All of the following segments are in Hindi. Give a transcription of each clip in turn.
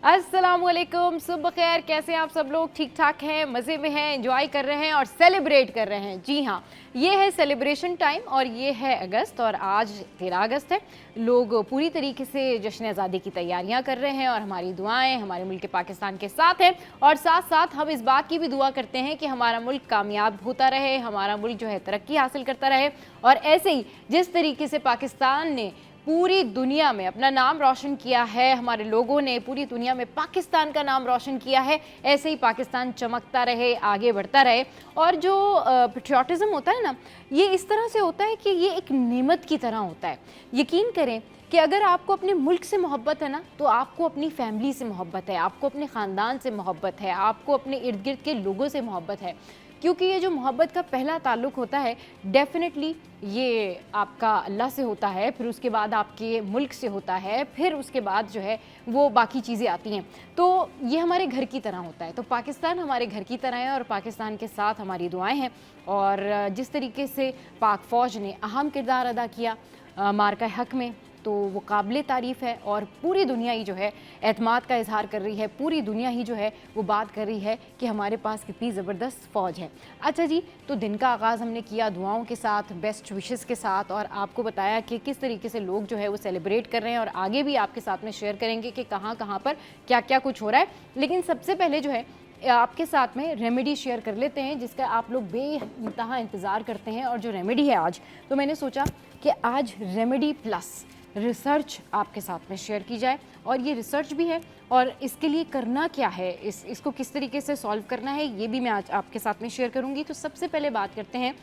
अस्सलामुअलैकुम, सुबह खैर। कैसे हैं आप सब लोग? ठीक ठाक हैं, मज़े में हैं, एंजॉय कर रहे हैं और सेलिब्रेट कर रहे हैं। जी हाँ, ये है सेलिब्रेशन टाइम और ये है अगस्त और आज 13 अगस्त है। लोग पूरी तरीके से जश्न आज़ादी की तैयारियां कर रहे हैं और हमारी दुआएं हमारे मुल्क पाकिस्तान के साथ हैं और साथ साथ हम इस बात की भी दुआ करते हैं कि हमारा मुल्क कामयाब होता रहे, हमारा मुल्क जो है तरक्की हासिल करता रहे और ऐसे ही जिस तरीके से पाकिस्तान ने पूरी दुनिया में अपना नाम रोशन किया है, हमारे लोगों ने पूरी दुनिया में पाकिस्तान का नाम रोशन किया है, ऐसे ही पाकिस्तान चमकता रहे, आगे बढ़ता रहे। और जो पेट्रियाटिज़म होता है ना, ये इस तरह से होता है कि ये एक नेमत की तरह होता है। यकीन करें कि अगर आपको अपने मुल्क से मोहब्बत है ना, तो आपको अपनी फैमिली से मोहब्बत है, आपको अपने ख़ानदान से मोहब्बत है, आपको अपने इर्द गिर्द के लोगों से मोहब्बत है। क्योंकि ये जो मोहब्बत का पहला ताल्लुक़ होता है, डेफिनेटली ये आपका अल्लाह से होता है, फिर उसके बाद आपके मुल्क से होता है, फिर उसके बाद जो है वो बाकी चीज़ें आती हैं। तो ये हमारे घर की तरह होता है। तो पाकिस्तान हमारे घर की तरह है और पाकिस्तान के साथ हमारी दुआएं हैं। और जिस तरीके से पाक फ़ौज ने अहम किरदार अदा किया मार्का हक में, तो वो काबिल तारीफ़ है और पूरी दुनिया ही जो है एतमाद का इजहार कर रही है, पूरी दुनिया ही जो है वो बात कर रही है कि हमारे पास कितनी ज़बरदस्त फ़ौज है। अच्छा जी, तो दिन का आगाज़ हमने किया दुआओं के साथ, बेस्ट विशेस के साथ और आपको बताया कि किस तरीके से लोग जो है वो सेलिब्रेट कर रहे हैं और आगे भी आपके साथ में शेयर करेंगे कि कहाँ कहाँ पर क्या क्या कुछ हो रहा है। लेकिन सबसे पहले जो है आपके साथ में रेमेडी शेयर कर लेते हैं जिसका आप लोग बेइंतहा इंतज़ार करते हैं। और जो रेमेडी है आज, तो मैंने सोचा कि आज रेमेडी प्लस रिसर्च आपके साथ में शेयर की जाए। और ये रिसर्च भी है और इसके लिए करना क्या है, इसको किस तरीके से सॉल्व करना है, ये भी मैं आज आपके साथ में शेयर करूँगी। तो सबसे पहले बात करते हैं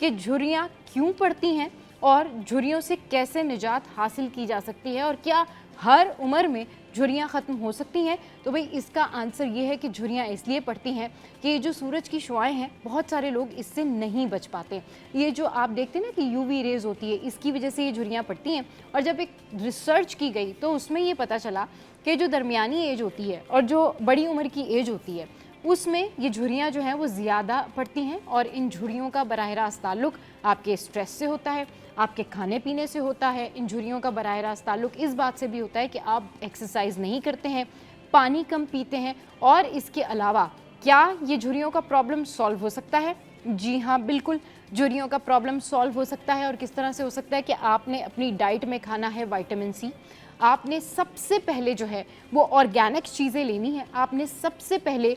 कि झुर्रियाँ क्यों पड़ती हैं और झुर्रियों से कैसे निजात हासिल की जा सकती है और क्या हर उम्र में झुर्रियाँ ख़त्म हो सकती हैं। तो भाई इसका आंसर ये है कि झुर्रियाँ इसलिए पड़ती हैं कि जो सूरज की शुआएं हैं, बहुत सारे लोग इससे नहीं बच पाते। ये जो आप देखते हैं ना कि यूवी रेज़ होती है, इसकी वजह से ये झुर्रियाँ पड़ती हैं। और जब एक रिसर्च की गई तो उसमें ये पता चला कि जो दरमियानी एज होती है और जो बड़ी उम्र की एज होती है, उसमें ये झुर्रियाँ जो हैं वो ज़्यादा पड़ती हैं। और इन झुर्रियों का बराह रास्त ताल्लुक़ आपके स्ट्रेस से होता है, आपके खाने पीने से होता है। इन झुर्रियों का बराह रास्त ताल्लुक़ इस बात से भी होता है कि आप एक्सरसाइज नहीं करते हैं, पानी कम पीते हैं। और इसके अलावा क्या ये झुर्रियों का प्रॉब्लम सॉल्व हो सकता है? जी हाँ, बिल्कुल झुर्रियों का प्रॉब्लम सॉल्व हो सकता है। और किस तरह से हो सकता है कि आपने अपनी डाइट में खाना है विटामिन सी। आपने सबसे पहले जो है वो ऑर्गेनिक चीज़ें लेनी है। आपने सबसे पहले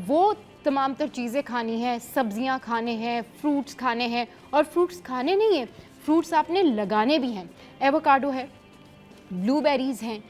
वो तमाम तर चीज़ें खानी है, सब्जियां खाने हैं, फ्रूट्स खाने हैं। और फ्रूट्स खाने नहीं है, फ्रूट्स आपने लगाने भी हैं। एवोकाडो है, ब्लूबेरीज़ हैं,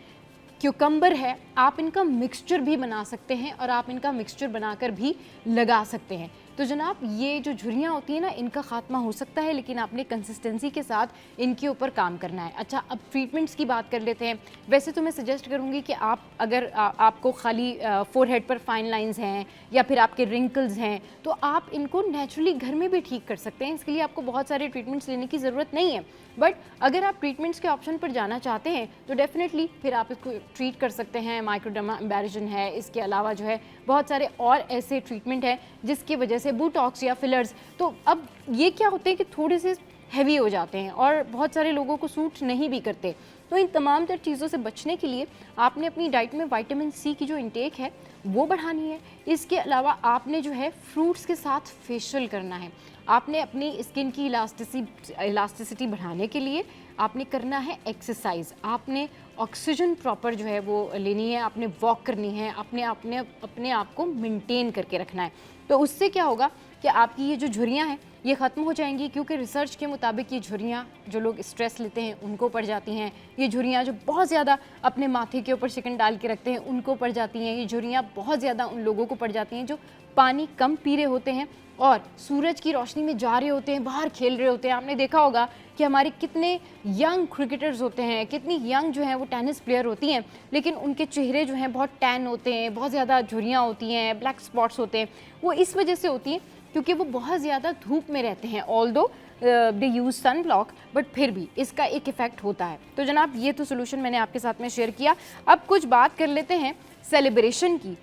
क्यूकम्बर है, आप इनका मिक्सचर भी बना सकते हैं और आप इनका मिक्सचर बनाकर भी लगा सकते हैं। तो जनाब, ये जो झुर्रियाँ होती हैं ना, इनका ख़ात्मा हो सकता है, लेकिन आपने कंसिस्टेंसी के साथ इनके ऊपर काम करना है। अच्छा, अब ट्रीटमेंट्स की बात कर लेते हैं। वैसे तो मैं सजेस्ट करूँगी कि आप अगर आपको खाली फोरहेड पर फाइन लाइंस हैं या फिर आपके रिंकल्स हैं, तो आप इनको नेचुरली घर में भी ठीक कर सकते हैं। इसके लिए आपको बहुत सारे ट्रीटमेंट्स लेने की ज़रूरत नहीं है। बट अगर आप ट्रीटमेंट्स के ऑप्शन पर जाना चाहते हैं तो डेफिनेटली फिर आप इसको ट्रीट कर सकते हैं। माइक्रोडर्मा एम्बैरिजन है, इसके अलावा जो है बहुत सारे और ऐसे ट्रीटमेंट हैं जिसकी वजह से बोटॉक्स या फिलर्स। तो अब ये क्या होते हैं कि थोड़े से हैवी हो जाते हैं और बहुत सारे लोगों को सूट नहीं भी करते। तो इन तमाम तर चीज़ों से बचने के लिए आपने अपनी डाइट में विटामिन सी की जो इंटेक है वो बढ़ानी है। इसके अलावा आपने जो है फ्रूट्स के साथ फेशियल करना है। आपने अपनी स्किन की इलास्टिसिटी बढ़ाने के लिए आपने करना है एक्सरसाइज। आपने ऑक्सीजन प्रॉपर जो है वो लेनी है, आपने वॉक करनी है, अपने आप को मेंटेन करके रखना है। तो उससे क्या होगा कि आपकी ये जो झुर्रियाँ हैं ये ख़त्म हो जाएंगी। क्योंकि रिसर्च के मुताबिक ये झुर्रियाँ, जो लोग स्ट्रेस लेते हैं उनको पड़ जाती हैं। ये झुर्रियाँ जो बहुत ज़्यादा अपने माथे के ऊपर शिकन डाल के रखते हैं उनको पड़ जाती हैं। ये झुर्रियाँ बहुत ज़्यादा उन लोगों को पड़ जाती हैं जो पानी कम पी रहे होते हैं और सूरज की रोशनी में जा रहे होते हैं, बाहर खेल रहे होते हैं। आपने देखा होगा कि हमारे कितने यंग क्रिकेटर्स होते हैं, कितनी यंग जो हैं वो टेनिस प्लेयर होती हैं, लेकिन उनके चेहरे जो हैं बहुत टैन होते हैं, बहुत ज़्यादा झुर्रियाँ होती हैं, ब्लैक स्पॉट्स होते हैं। वो इस वजह से होती हैं क्योंकि वो बहुत ज़्यादा धूप में रहते हैं। Although they use sun block, but फिर भी इसका एक इफ़ेक्ट होता है। तो जनाब, ये तो सोल्यूशन मैंने आपके साथ में शेयर किया। अब कुछ बात कर लेते हैं सेलिब्रेशन की।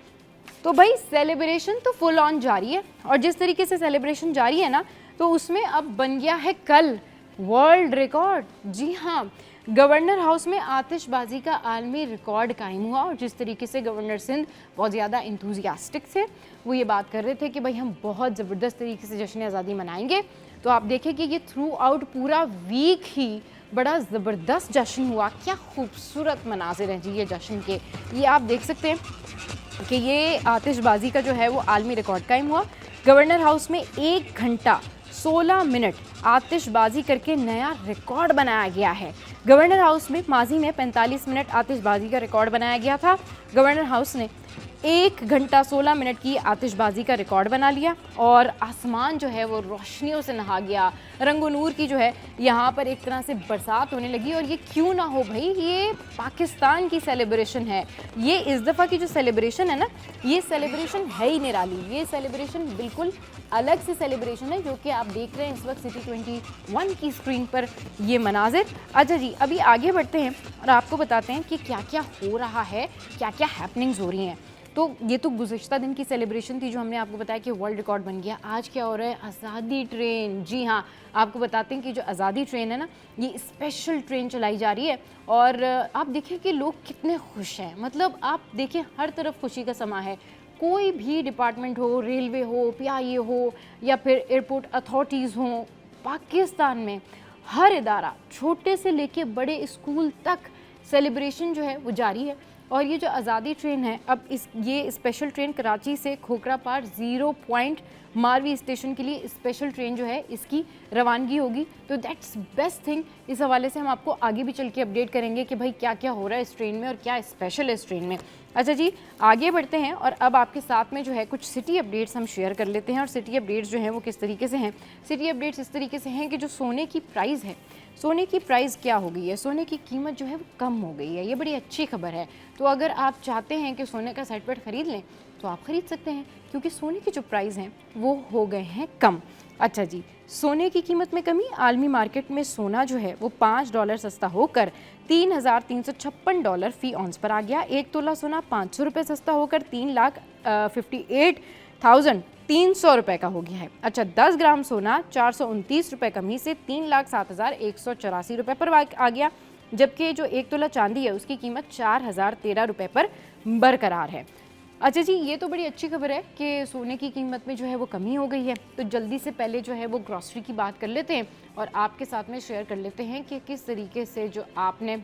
तो भाई सेलिब्रेशन तो फुल ऑन जारी है और जिस तरीके से सेलिब्रेशन जारी है ना, तो उसमें अब बन गया है कल वर्ल्ड रिकॉर्ड। जी हाँ, गवर्नर हाउस में आतिशबाजी का आलमी रिकॉर्ड कायम हुआ और जिस तरीके से गवर्नर सिंध बहुत ज़्यादा इंथुजियास्टिक थे, वो ये बात कर रहे थे कि भाई हम बहुत ज़बरदस्त तरीके से जश्न आज़ादी मनाएंगे। तो आप देखें कि ये थ्रू आउट पूरा वीक ही बड़ा ज़बरदस्त जश्न हुआ। क्या खूबसूरत मनाजिर हैं जी ये जश्न के, ये आप देख सकते हैं कि ये आतिशबाजी का जो है वो आलमी रिकॉर्ड कायम हुआ। गवर्नर हाउस में 1 घंटा 16 मिनट आतिशबाजी करके नया रिकॉर्ड बनाया गया है। गवर्नर हाउस में माजी में 45 मिनट आतिशबाजी का रिकॉर्ड बनाया गया था। गवर्नर हाउस ने 1 घंटा 16 मिनट की आतिशबाजी का रिकॉर्ड बना लिया और आसमान जो है वो रोशनियों से नहा गया। रंगो नूर की जो है यहाँ पर एक तरह से बरसात होने लगी। और ये क्यों ना हो भाई, ये पाकिस्तान की सेलिब्रेशन है। ये इस दफ़ा की जो सेलिब्रेशन है ना, ये सेलिब्रेशन है ही निराली। ये सेलिब्रेशन बिल्कुल अलग से सेलिब्रेशन है जो कि आप देख रहे हैं इस वक्त सिटी 21 की स्क्रीन पर ये मनाजिर। अच्छा जी, अभी आगे बढ़ते हैं और आपको बताते हैं कि क्या क्या हो रहा है, क्या क्या हैपनिंग्स हो रही हैं। तो ये तो गुज़िश्ता दिन की सेलिब्रेशन थी जो हमने आपको बताया कि वर्ल्ड रिकॉर्ड बन गया। आज क्या हो रहा है, आज़ादी ट्रेन। जी हाँ, आपको बताते हैं कि जो आज़ादी ट्रेन है ना, ये स्पेशल ट्रेन चलाई जा रही है और आप देखिए कि लोग कितने खुश हैं। मतलब आप देखिए हर तरफ खुशी का समा है। कोई भी डिपार्टमेंट हो, रेलवे हो, पीआईए हो या फिर एयरपोर्ट अथॉरिटीज़ हों, पाकिस्तान में हर इदारा छोटे से लेके बड़े स्कूल तक सेलिब्रेशन जो है वो जारी है। और ये जो आज़ादी ट्रेन है, अब ये स्पेशल ट्रेन कराची से खोखरा पार 0 पॉइंट मारवी स्टेशन के लिए स्पेशल ट्रेन जो है इसकी रवानगी होगी। तो दैट्स बेस्ट थिंग। इस हवाले से हम आपको आगे भी चल के अपडेट करेंगे कि भाई क्या क्या हो रहा है इस ट्रेन में और क्या स्पेशल है इस ट्रेन में। अच्छा जी, आगे बढ़ते हैं और अब आपके साथ में जो है कुछ सिटी अपडेट्स हम शेयर कर लेते हैं। और सिटी अपडेट्स जो हैं वो किस तरीके से हैं, सिटी अपडेट्स इस तरीके से हैं कि जो सोने की प्राइस है, सोने की प्राइस क्या हो गई है, सोने की कीमत जो है वो कम हो गई है। ये बड़ी अच्छी खबर है। तो अगर आप चाहते हैं कि सोने का सेट वेट ख़रीद लें तो आप ख़रीद सकते हैं क्योंकि सोने की जो प्राइस हैं वो हो गए हैं कम। अच्छा जी, सोने की कीमत में कमी। आलमी मार्केट में सोना जो है वो $5 सस्ता होकर $3,356 फ़ी औंस पर आ गया। 1 तोला सोना 500 रुपये सस्ता होकर 3,58,300 रुपये का हो गया है। अच्छा, 10 ग्राम सोना 429 रुपये कमी से 3,07,184 रुपये पर आ गया। जबकि जो 1 तोला चांदी है उसकी कीमत 4,013 रुपये पर बरकरार है। अच्छा जी, ये तो बड़ी अच्छी खबर है कि सोने की कीमत में जो है वो कमी हो गई है। तो जल्दी से पहले जो है वो ग्रॉसरी की बात कर लेते हैं और आपके साथ में शेयर कर लेते हैं कि किस तरीके से जो आपने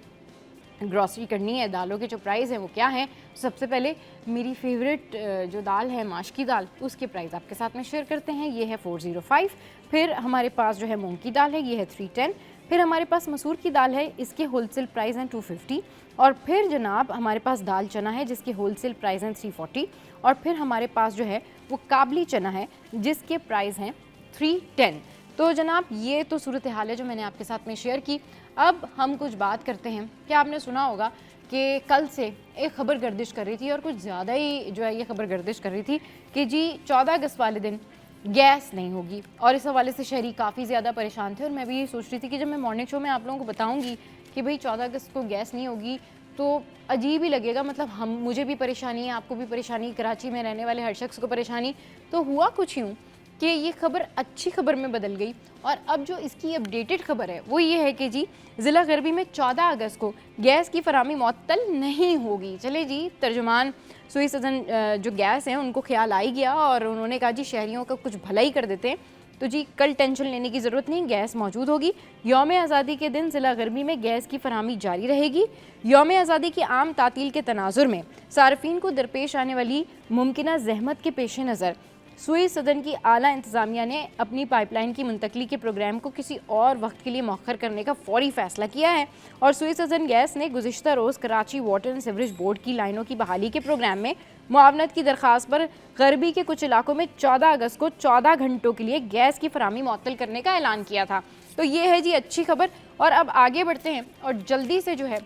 ग्रॉसरी करनी है, दालों के जो प्राइस हैं वो क्या हैं। सबसे पहले मेरी फेवरेट जो दाल है माश की दाल, उसके प्राइस आपके साथ में शेयर करते हैं। ये है 405। फिर हमारे पास जो है मूंग की दाल है, ये है 310। फिर हमारे पास मसूर की दाल है, इसके होलसेल प्राइस हैं 250। और फिर जनाब हमारे पास दाल चना है जिसके होलसेल प्राइस हैं 340। और फिर हमारे पास जो है वो काबली चना है जिसके प्राइस हैं 310। तो जनाब ये तो सूरत हाल है जो मैंने आपके साथ में शेयर की। अब हम कुछ बात करते हैं कि आपने सुना होगा कि कल से एक ख़बर गर्दिश कर रही थी और कुछ ज़्यादा ही जो है ये ख़बर गर्दिश कर रही थी कि जी 14 अगस्त वाले दिन गैस नहीं होगी। और इस हवाले से शहरी काफ़ी ज़्यादा परेशान थे और मैं भी ये सोच रही थी कि जब मैं मॉर्निंग शो में आप लोगों को बताऊंगी कि भाई 14 अगस्त को गैस नहीं होगी तो अजीब ही लगेगा। मतलब मुझे भी परेशानी है, आपको भी परेशानी, कराची में रहने वाले हर शख्स को परेशानी। तो हुआ कुछ यूँ कि ये खबर अच्छी खबर में बदल गई और अब जो इसकी अपडेटेड खबर है वो ये है कि जी ज़िला गरबी में 14 अगस्त को गैस की फराहमी मुअत्तल नहीं होगी। चले जी, तर्जुमान सुई सदन जो गैस हैं उनको ख्याल आ ही गया और उन्होंने कहा जी शहरियों का कुछ भला ही कर देते हैं। तो जी कल टेंशन लेने की ज़रूरत नहीं, गैस मौजूद होगी। यौम आज़ादी के दिन ज़िला गरबी में गैस की फराहमी जारी रहेगी। यौम आज़ादी की आम तातील के तनाजुर में सार्फिन को दरपेश आने वाली मुमकिना ज़हमत के पेश नज़र सुई सदन की आला इंतज़ामिया ने अपनी पाइपलाइन की मुंतकली के प्रोग्राम को किसी और वक्त के लिए मौखर करने का फौरी फैसला किया है। और सुई सदन गैस ने गुज़िश्ता रोज़ Karachi water and sewerage board की लाइनों की बहाली के प्रोग्राम में मुआवनत की दरख्वास्त पर गरबी के कुछ इलाकों में 14 अगस्त को 14 घंटों के लिए गैस की फराहमी मुअत्तल करने का ऐलान किया था। तो ये है जी अच्छी खबर। और अब आगे बढ़ते हैं और जल्दी से जो है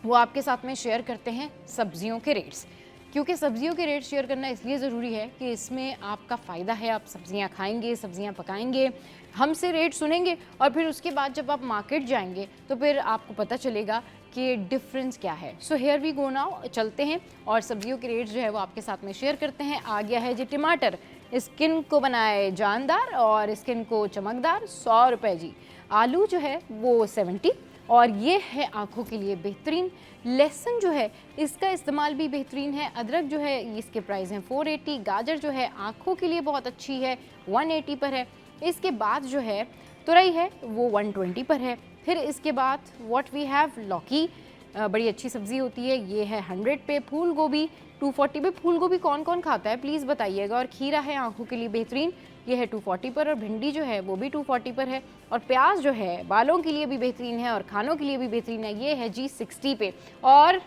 वो आपके साथ में शेयर करते हैं सब्जियों के रेट्स, क्योंकि सब्जियों के रेट शेयर करना इसलिए ज़रूरी है कि इसमें आपका फ़ायदा है। आप सब्जियां खाएंगे, सब्जियां पकाएंगे, हमसे रेट सुनेंगे और फिर उसके बाद जब आप मार्केट जाएंगे तो फिर आपको पता चलेगा कि डिफरेंस क्या है। So here we go now, चलते हैं और सब्जियों के रेट जो है वो आपके साथ में शेयर करते हैं। आ गया है जी टमाटर, स्किन को बनाए जानदार और स्किन को चमकदार 100 रुपये जी। आलू जो है वो 70 और ये है आँखों के लिए बेहतरीन। लहसुन जो है इसका इस्तेमाल भी बेहतरीन है। अदरक जो है इसके प्राइस हैं 480। गाजर जो है आँखों के लिए बहुत अच्छी है, 180 पर है। इसके बाद जो है तुरई है वो 120 पर है। फिर इसके बाद व्हाट वी हैव, लौकी बड़ी अच्छी सब्ज़ी होती है, ये है 100 पे। फूल गोभी 240 पे। फूल गोभी कौन कौन खाता है प्लीज़ बताइएगा। और खीरा है आंखों के लिए बेहतरीन, ये है 240 पर। और भिंडी जो है वो भी 240 पर है। और प्याज जो है बालों के लिए भी बेहतरीन है और खानों के लिए भी बेहतरीन है, ये है जी 60 पे। और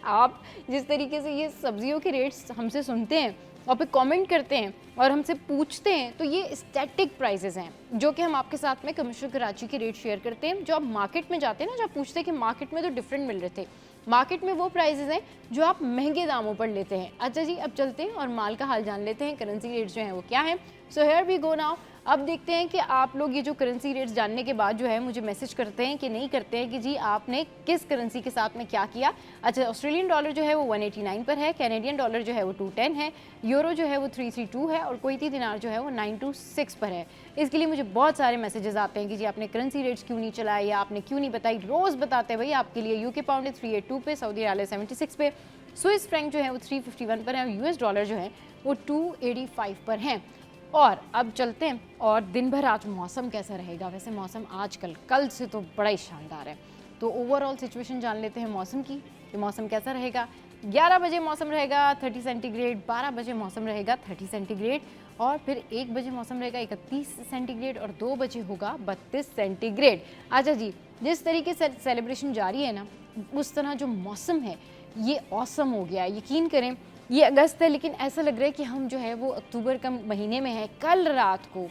आप जिस तरीके से ये सब्जियों के रेट्स हमसे सुनते हैं और फिर कमेंट करते हैं और हमसे पूछते हैं, तो ये स्टैटिक प्राइसेस हैं जो कि हम आपके साथ में कमिश्नर कराची के रेट शेयर करते हैं। जो आप मार्केट में जाते हैं ना, जो आप पूछते हैं कि मार्केट में तो डिफरेंट मिल रहे थे, मार्केट में वो प्राइसेस हैं जो आप महंगे दामों पर लेते हैं। अच्छा जी, अब चलते हैं और माल का हाल जान लेते हैं, करेंसी रेट्स जो हैं वो क्या हैं। So here we go now. अब देखते हैं कि आप लोग ये जो करेंसी रेट्स जानने के बाद जो है मुझे मैसेज करते हैं कि नहीं करते हैं कि जी आपने किस करेंसी के साथ में क्या किया। अच्छा, ऑस्ट्रेलियन डॉलर जो है वो 189 पर है, कैनेडियन डॉलर जो है वो 210 है, यूरो जो है वो 332 है और कुवैती दिनार जो है वो 926 पर है। इसके लिए मुझे बहुत सारे मैसेजेस आते हैं कि जी आपने करेंसी रेट्स क्यों नहीं चलाए या आपने क्यों नहीं बताई। रोज़ बताते हैं भाई आपके लिए। यूके पाउंड है 382 पे, सऊदी अरब 76 पे, स्विस फ्रैंक जो है वो 351 पर है और यूएस डॉलर जो है वो 285 पर हैं। और अब चलते हैं और दिन भर आज मौसम कैसा रहेगा। वैसे मौसम आजकल कल से तो बड़ा ही शानदार है, तो ओवरऑल सिचुएशन जान लेते हैं मौसम की कि मौसम कैसा रहेगा। 11 बजे मौसम रहेगा 30 सेंटीग्रेड, 12 बजे मौसम रहेगा 30 सेंटीग्रेड और फिर 1 बजे मौसम रहेगा 31 सेंटीग्रेड और 2 बजे होगा 32 सेंटीग्रेड। अच्छा जी, जिस तरीके से सेलिब्रेशन जारी है ना, उस तरह जो मौसम है ये ऑसम हो गया है। यकीन करें ये अगस्त है लेकिन ऐसा लग रहा है कि हम जो है वो अक्टूबर का महीने में है। कल रात को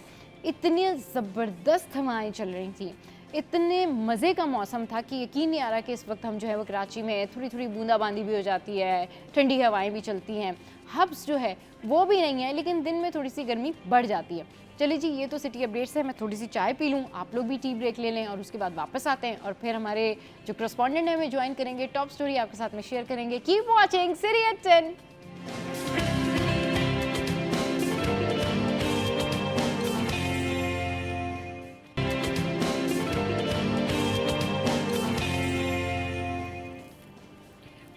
इतनी ज़बरदस्त हवाएं चल रही थी, इतने मज़े का मौसम था कि यकीन नहीं आ रहा कि इस वक्त हम जो है वो कराची में थोड़ी थोड़ी बूंदाबांदी भी हो जाती है, ठंडी हवाएं भी चलती हैं, हब्स जो है वो भी नहीं है, लेकिन दिन में थोड़ी सी गर्मी बढ़ जाती है। चलिए जी, ये तो सिटी अपडेट्स है। मैं थोड़ी सी चाय पी लूँ, आप लोग भी टी ब्रेक ले लें और उसके बाद वापस आते हैं और फिर हमारे जो करस्पॉन्डेंट है हमें ज्वाइन करेंगे, टॉप स्टोरी आपके साथ में शेयर करेंगे। Keep watching city at 10।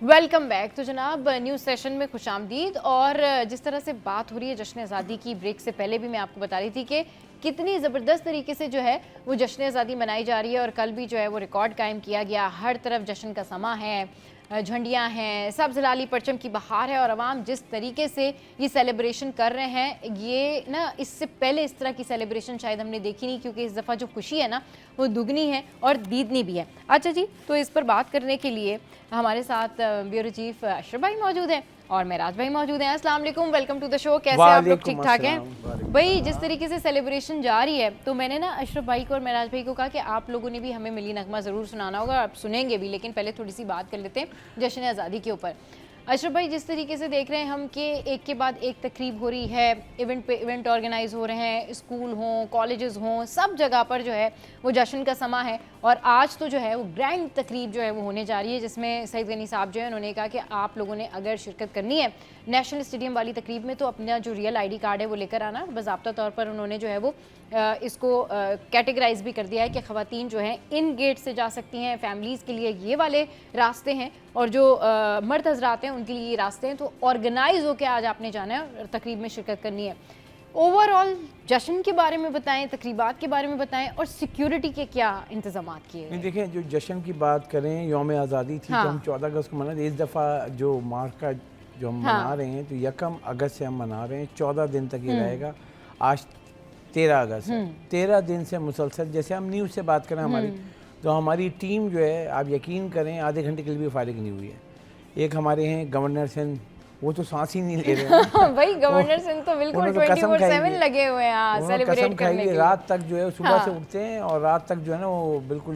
Welcome back. तो जनाब न्यूज़ सेशन में खुशामदीद। और जिस तरह से बात हो रही है जश्न आज़ादी की, ब्रेक से पहले भी मैं आपको बता रही थी कि कितनी ज़बरदस्त तरीके से जो है वो जश्न आज़ादी मनाई जा रही है और कल भी जो है वो रिकॉर्ड कायम किया गया। हर तरफ जश्न का समा है, झंडियाँ हैं, सब्ज़ लाली परचम की बहार है और अवाम जिस तरीके से ये सेलिब्रेशन कर रहे हैं, ये ना इससे पहले इस तरह की सेलिब्रेशन शायद हमने देखी नहीं, क्योंकि इस दफ़ा जो खुशी है ना वो दुगनी है और दीदनी भी है। अच्छा जी, तो इस पर बात करने के लिए हमारे साथ ब्यूरो चीफ अशरफ भाई मौजूद हैं और महराज भाई मौजूद हैं। अस्सलाम वालेकुम, वेलकम टू द शो। कैसे आप लोग? ठीक ठाक हैं भाई? जिस तरीके से सेलिब्रेशन जा रही है, तो मैंने ना अशरफ भाई को और महराज भाई को कहा कि आप लोगों ने भी हमें मिली नगमा ज़रूर सुनाना होगा, आप सुनेंगे भी, लेकिन पहले थोड़ी सी बात कर लेते हैं जश्न आज़ादी के ऊपर। अशरफ भाई, जिस तरीके से देख रहे हैं हम कि एक के बाद एक तकरीब हो रही है, इवेंट पे इवेंट ऑर्गेनाइज हो रहे हैं, स्कूल हों, कॉलेजेस हों, सब जगह पर जो है वो जश्न का समा है। और आज तो जो है वो ग्रैंड तकरीब जो है वो होने जा रही है, जिसमें सईद गनी साहब जो है उन्होंने कहा कि आप लोगों ने अगर शिरकत करनी है नेशनल स्टेडियम वाली तकरीब में तो अपना जो रियल ID कार्ड है वो लेकर आना। बाज़ाब्ता तौर पर उन्होंने जो है वो इसको कैटेगराइज भी कर दिया है कि ख़वातीन जो हैं इन गेट से जा सकती हैं, फैमिलीज़ के लिए ये वाले रास्ते हैं और जो मर्द हजरात हैं उनके लिए ये रास्ते हैं। तो ऑर्गेनाइज होकर आज आपने जाना है और तकरीब में शिरकत करनी है। ओवरऑल जश्न के बारे में बताएं, तकरीबात के बारे में बताएं और सिक्योरिटी के क्या इंतजाम किए गए? देखें, जो जश्न की बात करें, यौम आज़ादी थी तो हम 14 अगस्त को मना, इस दफ़ा जो मार्च का जो हम मना रहे हैं तो 1 अगस्त से हम मना रहे हैं, 14 दिन तक ये रहेगा। आज 13 अगस्त है, 13 दिन से मुसलसल, जैसे हम न्यूज़ से बात करें हमारी, तो हमारी टीम जो है आप यकीन करें आधे घंटे के लिए भी फारिग नहीं हुई है। एक हमारे हैं गवर्नर सिंध, वो तो सांस ही नहीं ले रहे हैं भाई गवर्नर सिंह तो बिल्कुल 24/7 लगे हुए हैं सेलिब्रेट करने के लिए। रात तक जो है सुबह से उठते हैं और रात तक जो है ना वो बिल्कुल,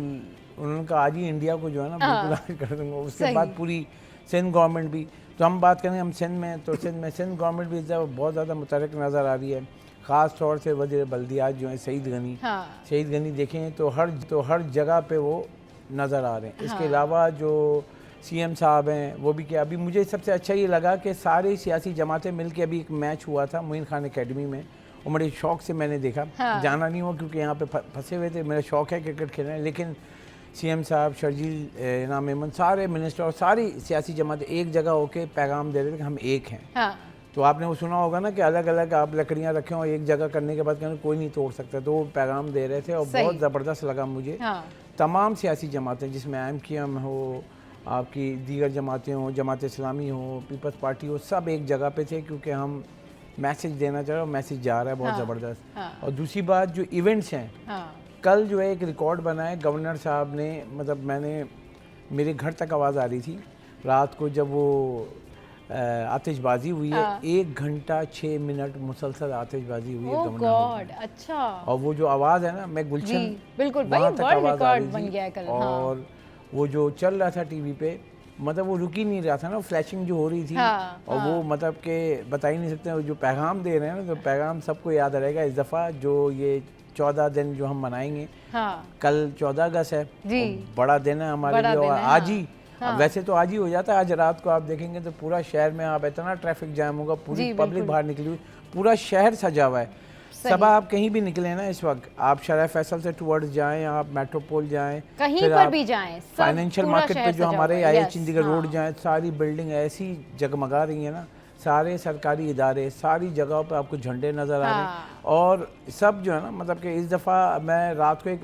उन्होंने कहा आज ही इंडिया को जो है ना बिल्कुल आज कर दूंगा। उसके बाद पूरी सिंध गवर्नमेंट भी, तो हम बात करें हम सिंध में, तो सिंध गवर्नमेंट भी बहुत ज़्यादा मुतहरिक नज़र आ रही है। ख़ास तौर से वज़ीर बल्दियात जो है सईद गनी देखें तो हर जगह पे वो नज़र आ रहे हैं। इसके अलावा जो CM साहब हैं वो भी, क्या अभी मुझे सबसे अच्छा ये लगा कि सारी सियासी जमातें मिलकर अभी एक मैच हुआ था मोइन खान एकेडमी में, और बड़े शौक़ से मैंने देखा। जाना नहीं हुआ क्योंकि यहाँ पे फंसे हुए थे, मेरा शौक़ है क्रिकेट खेलना, लेकिन सीएम साहब, शर्जील इनाम मेमन, सारे मिनिस्टर और सारी सियासी जमातें एक जगह होके पैगाम दे रहे थे कि हम एक हैं। हाँ। तो आपने वो सुना होगा ना कि अलग अलग आप लकड़ियाँ रखें और एक जगह करने के बाद कहना कोई नहीं तोड़ सकता, तो वो पैगाम दे रहे थे और बहुत ज़बरदस्त लगा मुझे। हाँ। तमाम सियासी जमातें जिसमें IMQM हो, आपकी दीगर जमातें हों, जमात इस्लामी हो, पीपल्स पार्टी हो, सब एक जगह पे थे क्योंकि हम मैसेज देना चाह रहे हैं और मैसेज जा रहा है बहुत ज़बरदस्त। और दूसरी बात जो इवेंट्स हैं, कल जो है एक रिकॉर्ड बना है गवर्नर साहब ने, मतलब मेरे घर तक आवाज़ आ रही थी रात को जब वो आतिशबाजी हुई है। 1 घंटा 6 मिनट मुसलसल आतिशबाजी हुई है गवर्नर हाउस में। अच्छा। और वो जो आवाज़ है ना, मैं गुलशन बिल्कुल वहाँ तक आवाज़ आ रही बन गया कल। और वो जो चल रहा था टीवी पे, मतलब वो रुक ही नहीं रहा था ना, फ्लैशिंग जो हो रही थी। और वो मतलब के बता ही नहीं सकते, वो जो पैगाम दे रहे हैं ना, तो पैगाम सबको याद रहेगा इस दफ़ा जो ये 14 दिन जो हम मनाएंगे। कल 14 अगस्त है, बड़ा दिन है हमारे लिए और आज ही वैसे तो आज ही हो जाता है, आज रात को आप देखेंगे तो पूरा शहर में आप इतना ट्रैफिक जाम होगा, पूरी पब्लिक बाहर निकली हुई, पूरा शहर सजा हुआ है। सब आप कहीं भी निकले ना इस वक्त, आप शराय फैसल से टुवर्ड्स जाएं, आप मेट्रोपोल जाएं, कहीं पर भी जाएं, फाइनेंशियल मार्केट पे जो हमारे IH चंडीगढ़ रोड जाएं, सारी बिल्डिंग ऐसी जगमगा रही है ना, सारे सरकारी इदारे, सारी जगहों पे आपको झंडे नज़र आ रहे हैं। और सब जो है ना, मतलब कि इस दफ़ा मैं रात को एक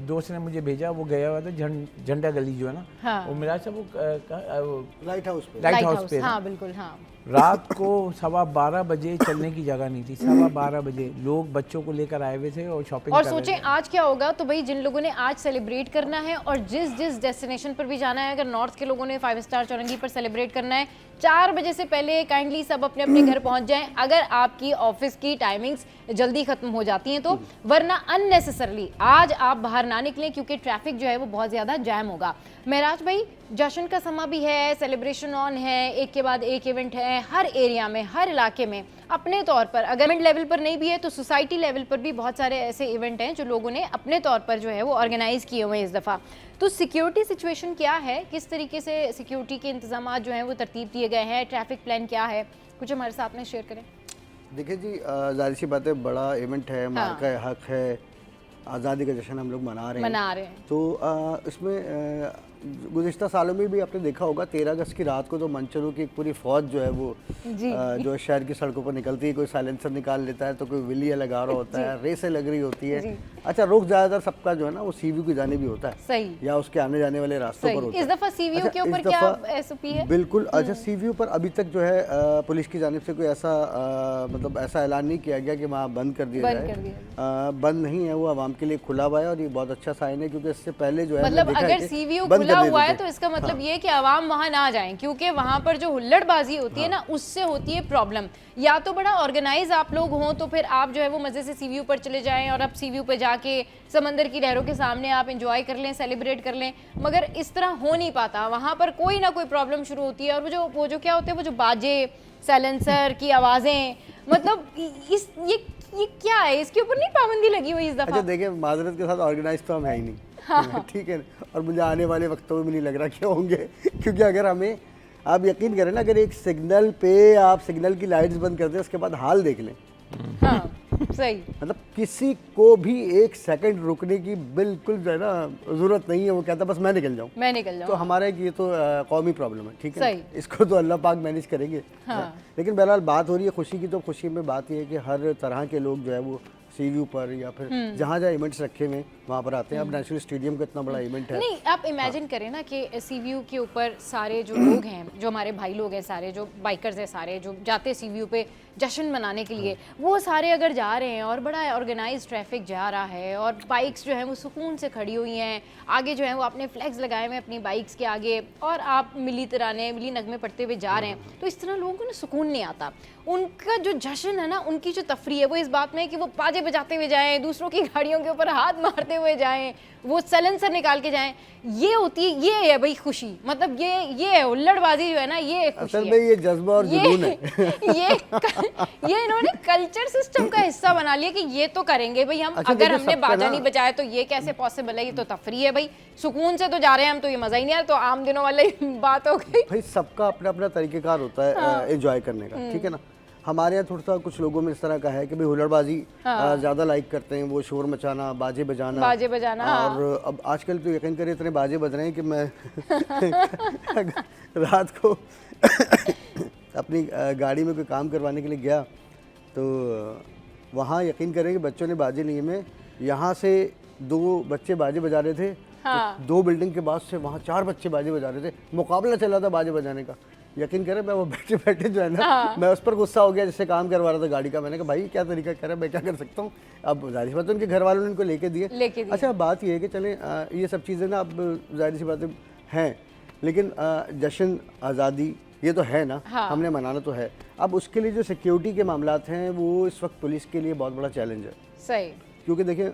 दोस्त ने मुझे भेजा, वो गया हुआ था झंडा गली जो है ना, वो मेरा वो लाइट हाउस पे। हाँ बिल्कुल। हाँ। रात को 12:15 बजे चलने की जगह नहीं थी, 12:15 बजे लोग बच्चों को लेकर आए हुए थे और शॉपिंग और सोचें आज क्या होगा। तो भाई जिन लोगों ने आज सेलिब्रेट करना है और जिस डेस्टिनेशन पर भी जाना है, अगर नॉर्थ के लोगों ने 5 स्टार चौरंगी पर सेलिब्रेट करना है, 4 बजे से पहले काइंडली सब अपने अपने घर पहुंच जाएं, अगर आपकी ऑफिस की टाइमिंग्स जल्दी खत्म हो जाती हैं तो, वरना अननेसेसरली आज आप बाहर ना निकलें क्योंकि ट्रैफिक जो है वो बहुत ज़्यादा जैम होगा। महराज भाई, जश्न का समा भी है, सेलिब्रेशन ऑन है, एक के बाद एक इवेंट है हर एरिया में, हर इलाके में अपने तौर पर। अगर गवर्नमेंट लेवल पर नहीं भी है तो सोसाइटी लेवल पर भी बहुत सारे ऐसे इवेंट हैं जो लोगों ने अपने तौर पर जो है वो ऑर्गेनाइज किए हुए हैं इस दफ़ा। तो सिक्योरिटी सिचुएशन क्या है, किस तरीके से सिक्योरिटी के इंतजाम जो हैं वो तरतीब दिए गए हैं, ट्रैफिक प्लान क्या है, कुछ हमारे साथ में शेयर करें। देखिए जी, जाहिर सी बात है, बड़ा इवेंट है, मार्का हक है, आज़ादी का जश्न हम लोग मना रहे हैं। तो इसमें गुज़िश्ता सालों में भी आपने देखा होगा 13 अगस्त की रात को तो मंचरों की एक पूरी फौज जो है वो जो शहर की सड़कों पर निकलती है, कोई साइलेंसर निकाल लेता है तो कोई विलिया लगा रहा होता है, रेसें लग रही होती है। अच्छा, रुख ज़्यादातर सबका जो है ना वो सीवीयू की जाने भी होता है, सही, या उसके आने जाने वाले रास्तों पर होता है। इस दफ़ा सीवीयू के ऊपर क्या एसओपी है? बिल्कुल। अच्छा, सीवीयू पर अभी तक जो है पुलिस की जानिब से कोई ऐसा मतलब ऐसा ऐलान नहीं किया गया कि वहाँ बंद कर दिया जाए। बंद नहीं है, वो आवाम के लिए खुला हुआ है और ये बहुत अच्छा साइन है, क्योंकि इससे पहले जो है मतलब अगर सीवीयू खुला हुआ है तो इसका मतलब ये कि आवाम वहां ना जाएं, क्योंकि वहां पर जो हुल्लड़बाजी होती है ना, उससे होती है प्रॉब्लम। या तो बड़ा ऑर्गेनाइज आप लोग हों तो फिर आप जो है वो मजे से सीवीयू पर चले जाएं और अब सीवीयू पे जाके समंदर की लहरों के सामने आप एंजॉय कर लें, सेलिब्रेट कर लें, मगर इस तरह हो नहीं पाता। वहां पर कोई ना कोई प्रॉब्लम शुरू होती है और वो जो क्या होते हैं, वो जो बाजे, साइलेंसर की आवाजें, मतलब ये क्या है, इसके ऊपर नहीं पाबंदी लगी हुई इस दफा? अच्छा देखिए, माजरत के साथ ऑर्गेनाइज तो हम है ही नहीं। हाँ। ठीक है, और मुझे आने वाले वक्तों में भी नहीं लग रहा क्या होंगे, क्योंकि अगर हमें, आप यकीन करें ना, अगर एक सिग्नल पे आप सिग्नल की लाइट्स बंद कर दें, उसके बाद हाल देख लें। हाँ, सही। मतलब किसी को भी 1 सेकंड रुकने की बिल्कुल जो है ना जरूरत नहीं है, वो कहता बस मैं निकल जाऊँ। तो हमारे ये तो कौमी प्रॉब्लम है, ठीक है, इसको तो अल्लाह पाक मैनेज करेंगे। हाँ। लेकिन बहरहाल बात हो रही है खुशी की, तो खुशी में बात ये है कि हर तरह के लोग जो है वो सीवीयू पर या फिर जहाँ जहाँ इवेंट्स रखे हुए वहाँ पर आते हैं। अब नेशनल स्टेडियम का इतना बड़ा इवेंट है। नहीं, आप इमेजिन करें ना कि सीवीयू के ऊपर सारे जो लोग हैं, जो हमारे भाई लोग हैं, सारे जो बाइकर्स हैं, सारे जो जाते हैं सीवीयू पे जश्न मनाने के लिए, वो सारे अगर जा रहे हैं और बड़ा ऑर्गेनाइज ट्रैफिक जा रहा है और बाइक्स जो हैं वो सुकून से खड़ी हुई हैं, आगे जो है वो अपने फ्लैग्स लगाए हुए हैं अपनी बाइक्स के आगे, और आप मिली तराने, मिली नगमे पढ़ते हुए जा रहे हैं, तो इस तरह लोगों को ना सुकून नहीं आता। उनका जो जश्न है ना, उनकी जो तफरी है, वो इस बात में है कि वो बाजे बजाते हुए जाएं, दूसरों की गाड़ियों के ऊपर हाथ मारते हुए जाएं, वो साइलेंसर निकाल के जाएं। ये होती है, ये है भाई खुशी। मतलब ये है हुल्लड़बाजी जो है ना, ये खुशी है। ये जज्बा और जुनून है। ये इन्होंने कल्चर सिस्टम का हिस्सा बना लिया कि ये तो करेंगे भाई हम। अच्छा, अगर हमने बाजा नहीं बजाया तो ये कैसे पॉसिबल है? ये तो तफरी है भाई, सुकून से तो जा रहे हैं हम, तो ये मजा ही नहीं आ रहा। तो आम दिनों वाली बात हो गई भाई। सबका अपना अपना तरीकेकार होता है एंजॉय करने का, ठीक है ना। हमारे यहाँ थोड़ा सा कुछ लोगों में इस तरह का है कि भाई हुल्लड़बाजी ज़्यादा लाइक करते हैं, वो शोर मचाना, बाजे बजाना। और अब आजकल तो यकीन करें इतने बाजे बज रहे हैं कि मैं रात को अपनी गाड़ी में कोई काम करवाने के लिए गया तो वहाँ यकीन करें कि बच्चों ने बाजे लिए में, यहाँ से 2 बच्चे बाजे बजा रहे थे, तो 2 बिल्डिंग के बाद से वहाँ 4 बच्चे बाजे बजा रहे थे, मुकाबला चला था बाजे बजाने का। यकीन करें मैं वो बैठे बैठे जो है ना, मैं उस पर गुस्सा हो गया जिससे काम करवा रहा था गाड़ी का। मैंने कहा भाई क्या तरीका कर रहा है, मैं क्या कर सकता हूँ। अब जाहिर सी बात है उनके घर वालों ने उनको लेके दिए। अच्छा बात ये है कि चलें ये सब चीज़ें ना अब जाहिर सी बातें हैं, लेकिन जश्न आज़ादी ये तो है ना, हमने मनाना तो है। अब उसके लिए जो सिक्योरिटी के मामलात हैं वो इस वक्त पुलिस के लिए बहुत बड़ा चैलेंज है। सही, क्योंकि देखिए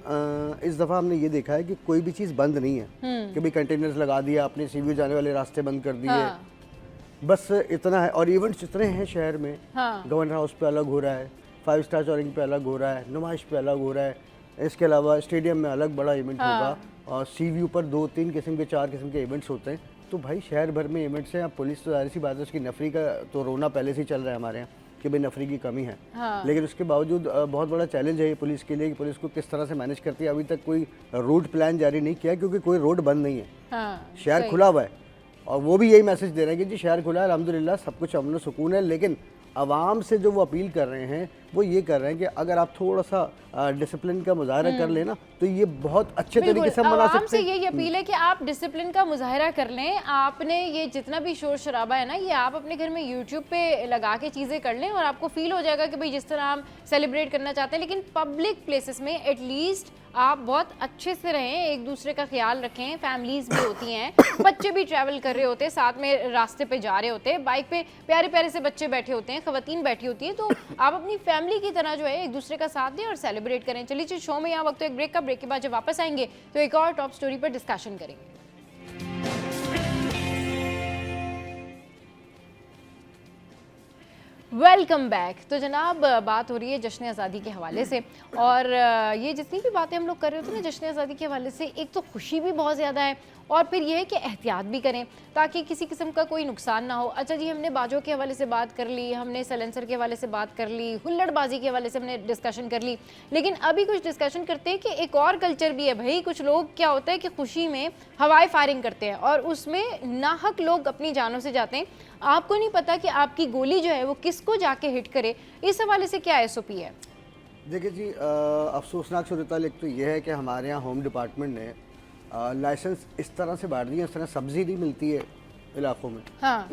इस दफ़ा हमने ये देखा है कि कोई भी चीज़ बंद नहीं है कि भाई कंटेनर्स लगा दिया, अपने सीवी जाने वाले रास्ते बंद कर दिए, बस इतना है। और इवेंट्स इतने हैं शहर में, गवर्नर हाउस पे अलग हो रहा है, 5 स्टार चौरिंग पे अलग हो रहा है, नुमाइश पे अलग हो रहा है, इसके अलावा स्टेडियम में अलग बड़ा इवेंट होगा, और सी व्यू पर 2-3 किस्म के 4 किस्म के इवेंट्स होते हैं। तो भाई शहर भर में इवेंट्स हैं। अब पुलिस तो जाहिर सी बात है उसकी नफरी का तो रोना पहले से ही चल रहा है हमारे यहाँ कि भाई नफरी की कमी है, लेकिन उसके बावजूद बहुत बड़ा चैलेंज है ये पुलिस के लिए कि पुलिस को किस तरह से मैनेज करती है। अभी तक कोई रूट प्लान जारी नहीं किया क्योंकि कोई रोड बंद नहीं है, शहर खुला हुआ है, और वो भी यही मैसेज दे रहे हैं कि जी शहर खुला है, अल्हम्दुलिल्लाह सब कुछ अमन सुकून है। लेकिन आवाम से जो वो अपील कर रहे हैं वो ये कर रहे हैं कि अगर आप थोड़ा सा डिसिप्लिन का मुजाहरा कर लेना तो ये बहुत अच्छे तरीके से मना सकते हैं। से यही अपील है कि आप डिसिप्लिन का मुजाहरा कर लें। आपने ये जितना भी शोर शराबा है ना, ये आप अपने घर में यूट्यूब पे लगा के चीज़ें कर लें और आपको फील हो जाएगा कि भाई जिस तरह हम सेलिब्रेट करना चाहते हैं। लेकिन पब्लिक प्लेसेस में एटलीस्ट आप बहुत अच्छे से रहें, एक दूसरे का ख्याल रखें। फैमिलीज भी होती हैं, बच्चे भी ट्रैवल कर रहे होते हैं, साथ में रास्ते पे जा रहे होते हैं, बाइक पे प्यारे प्यारे से बच्चे बैठे होते हैं, खवातीन बैठी होती हैं, तो आप अपनी फैमिली की तरह जो है एक दूसरे का साथ दें और सेलिब्रेट करें। चलिए शो में यहाँ वक्त तो एक ब्रेक का, ब्रेक के बाद जब वापस आएंगे तो एक और टॉप स्टोरी पर डिस्कशन करेंगे। Welcome back. तो जनाब बात हो रही है जश्न आज़ादी के हवाले से, और ये जितनी भी बातें हम लोग कर रहे होते हैं ना जश्न आज़ादी के हवाले से, एक तो खुशी भी बहुत ज़्यादा है और फिर यह है कि एहतियात भी करें ताकि किसी किस्म का कोई नुकसान ना हो। अच्छा जी, हमने बाजों के हवाले से बात कर ली, हमने सलेंसर के हवाले से बात कर ली, हुल्लड़बाजी के हवाले से हमने डिस्कशन कर ली, लेकिन अभी कुछ डिस्कशन करते हैं कि एक और कल्चर भी है भाई। कुछ लोग क्या होता है कि खुशी में हवाई फायरिंग करते हैं और उसमें नाहक लोग अपनी जानों से जाते हैं। आपको नहीं पता कि आपकी गोली जो है वो किसको जाके हिट करे। इस हवाले से क्या SOP है? देखिए जी, अफसोसनाक सूरत-ए-हाल एक तो यह है कि हमारे यहाँ होम डिपार्टमेंट ने लाइसेंस इस तरह से बांट दिए हैं, इस तरह सब्जी नहीं मिलती है इलाकों में,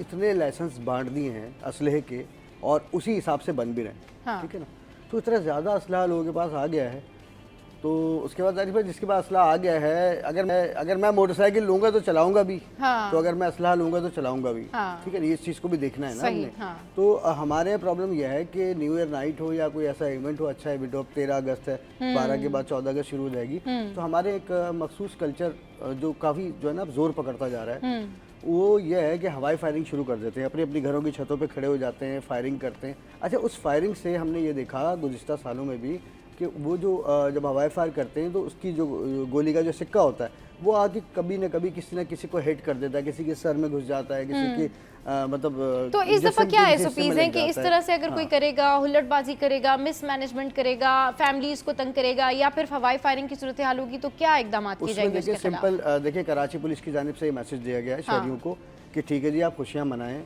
इतने लाइसेंस बांट दिए हैं असलहे के और उसी हिसाब से बन भी रहे हैं, ठीक है ना। तो इतना ज़्यादा असलहा लोगों के पास आ गया है, तो उसके बाद जारी जिसके पास असलहा आ गया है, अगर मैं मोटरसाइकिल लूँगा तो चलाऊँगा भी, तो अगर मैं असलहा लूँगा तो चलाऊँगा भी, ठीक है। ये इस चीज़ को भी देखना है ना हमने। तो हमारे प्रॉब्लम यह है कि न्यू ईयर नाइट हो या कोई ऐसा इवेंट हो, अच्छा इवेंट हो, 13 अगस्त है, 12 के बाद 14 अगस्त शुरू हो जाएगी, तो हमारे एक मखसूस कल्चर जो काफ़ी जो है ना जोर पकड़ता जा रहा है, वो ये है कि हवाई फायरिंग शुरू कर देते हैं, अपनी अपनी घरों की छतों पे खड़े हो जाते हैं, फायरिंग करते हैं। अच्छा, उस फायरिंग से हमने ये देखा गुज़िश्ता सालों में भी कि वो जो जब हवाई फायर करते हैं तो उसकी जो गोली का जो सिक्का होता है वो आके कभी न कभी किसी न किसी को हिट कर देता है, किसी के सर में घुस जाता है, किसी के मतलब। तो इस दफ़ा क्या SOPs हैं कि इस तरह से अगर कोई करेगा, हुल्लड़बाजी करेगा, मिसमैनेजमेंट करेगा, फैमिलीज को तंग करेगा या फिर हवाई फायरिंग की सूरत हाल होगी, तो क्या इकदाम किए जाएंगे? देखिए सिंपल, देखिए कराची पुलिस की जानिब से ये मैसेज दिया गया है शहरियों को कि ठीक है जी, आप खुशियाँ मनाएं,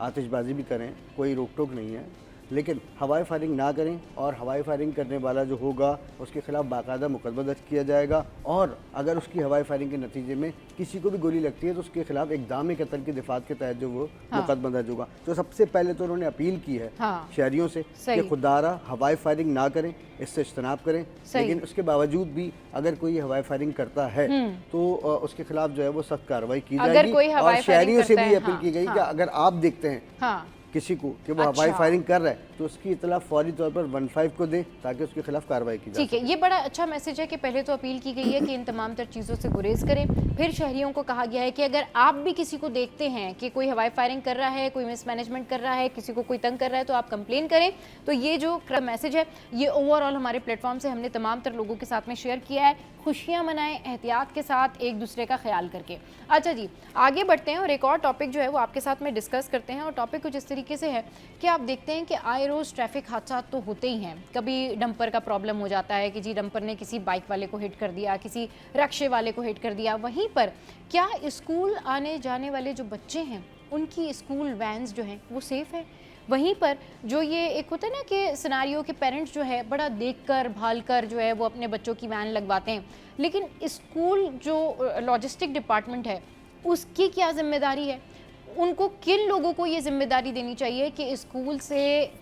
आतिशबाजी भी करें, कोई रोक टोक नहीं है, लेकिन हवाई फायरिंग ना करें, और हवाई फायरिंग करने वाला जो होगा उसके खिलाफ बाकायदा मुकदमा दर्ज किया जाएगा, और अगर उसकी हवाई फायरिंग के नतीजे में किसी को भी गोली लगती है तो उसके खिलाफ इक़दाम कत्ल की दिफात के तहत जो वो मुकदमा दर्ज होगा। तो सबसे पहले तो उन्होंने अपील की है शहरियों से कि खुदारा हवाई फायरिंग ना करें, इससे इज्तनाब करें, लेकिन उसके बावजूद भी अगर कोई हवाई फायरिंग करता है तो उसके खिलाफ जो है वो सख्त कार्रवाई की जाएगी। और शहरियों से भी अपील की गई कि अगर आप देखते हैं किसी को कि वो हवाई फायरिंग कर रहा है तो उसकी इतला फौरी तौर पर 15 को दे ताकि उसके खिलाफ कार्रवाई की जाए। ठीक है, ये बड़ा अच्छा मैसेज है कि पहले तो अपील की गई है कि इन तमाम तर चीज़ों से गुरेज करें। फिर शहरियों को कहा गया है कि अगर आप भी किसी को देखते हैं कि कोई हवाई फायरिंग कर रहा है, कोई मिसमैनेजमेंट कर रहा है, किसी को कोई तंग कर रहा है, तो आप कंप्लेन करें। तो ये जो मैसेज है ये ओवरऑल हमारे प्लेटफॉर्म से हमने तमाम तर लोगों के साथ में शेयर किया है। खुशियाँ मनाएं एहतियात के साथ, एक दूसरे का ख्याल करके। अच्छा जी, आगे बढ़ते हैं और एक और टॉपिक जो है वो आपके साथ में डिस्कस करते हैं, और टॉपिक कुछ इस तरीके तरीके से है कि आप देखते हैं कि आए रोज़ ट्रैफिक हादसा तो होते ही हैं। कभी डंपर का प्रॉब्लम हो जाता है कि जी डंपर ने किसी बाइक वाले को हिट कर दिया, किसी रक्शे वाले को हिट कर दिया। वहीं पर क्या स्कूल आने जाने वाले जो बच्चे हैं उनकी स्कूल वैन्स जो हैं वो सेफ़ है? वहीं पर जो ये एक होता है ना कि सिनारियो के पेरेंट्स जो है बड़ा देखकर भालकर जो है वो अपने बच्चों की वैन लगवाते हैं, लेकिन स्कूल जो लॉजिस्टिक डिपार्टमेंट है उसकी क्या जिम्मेदारी है? उनको किन लोगों को ये जिम्मेदारी देनी चाहिए कि स्कूल से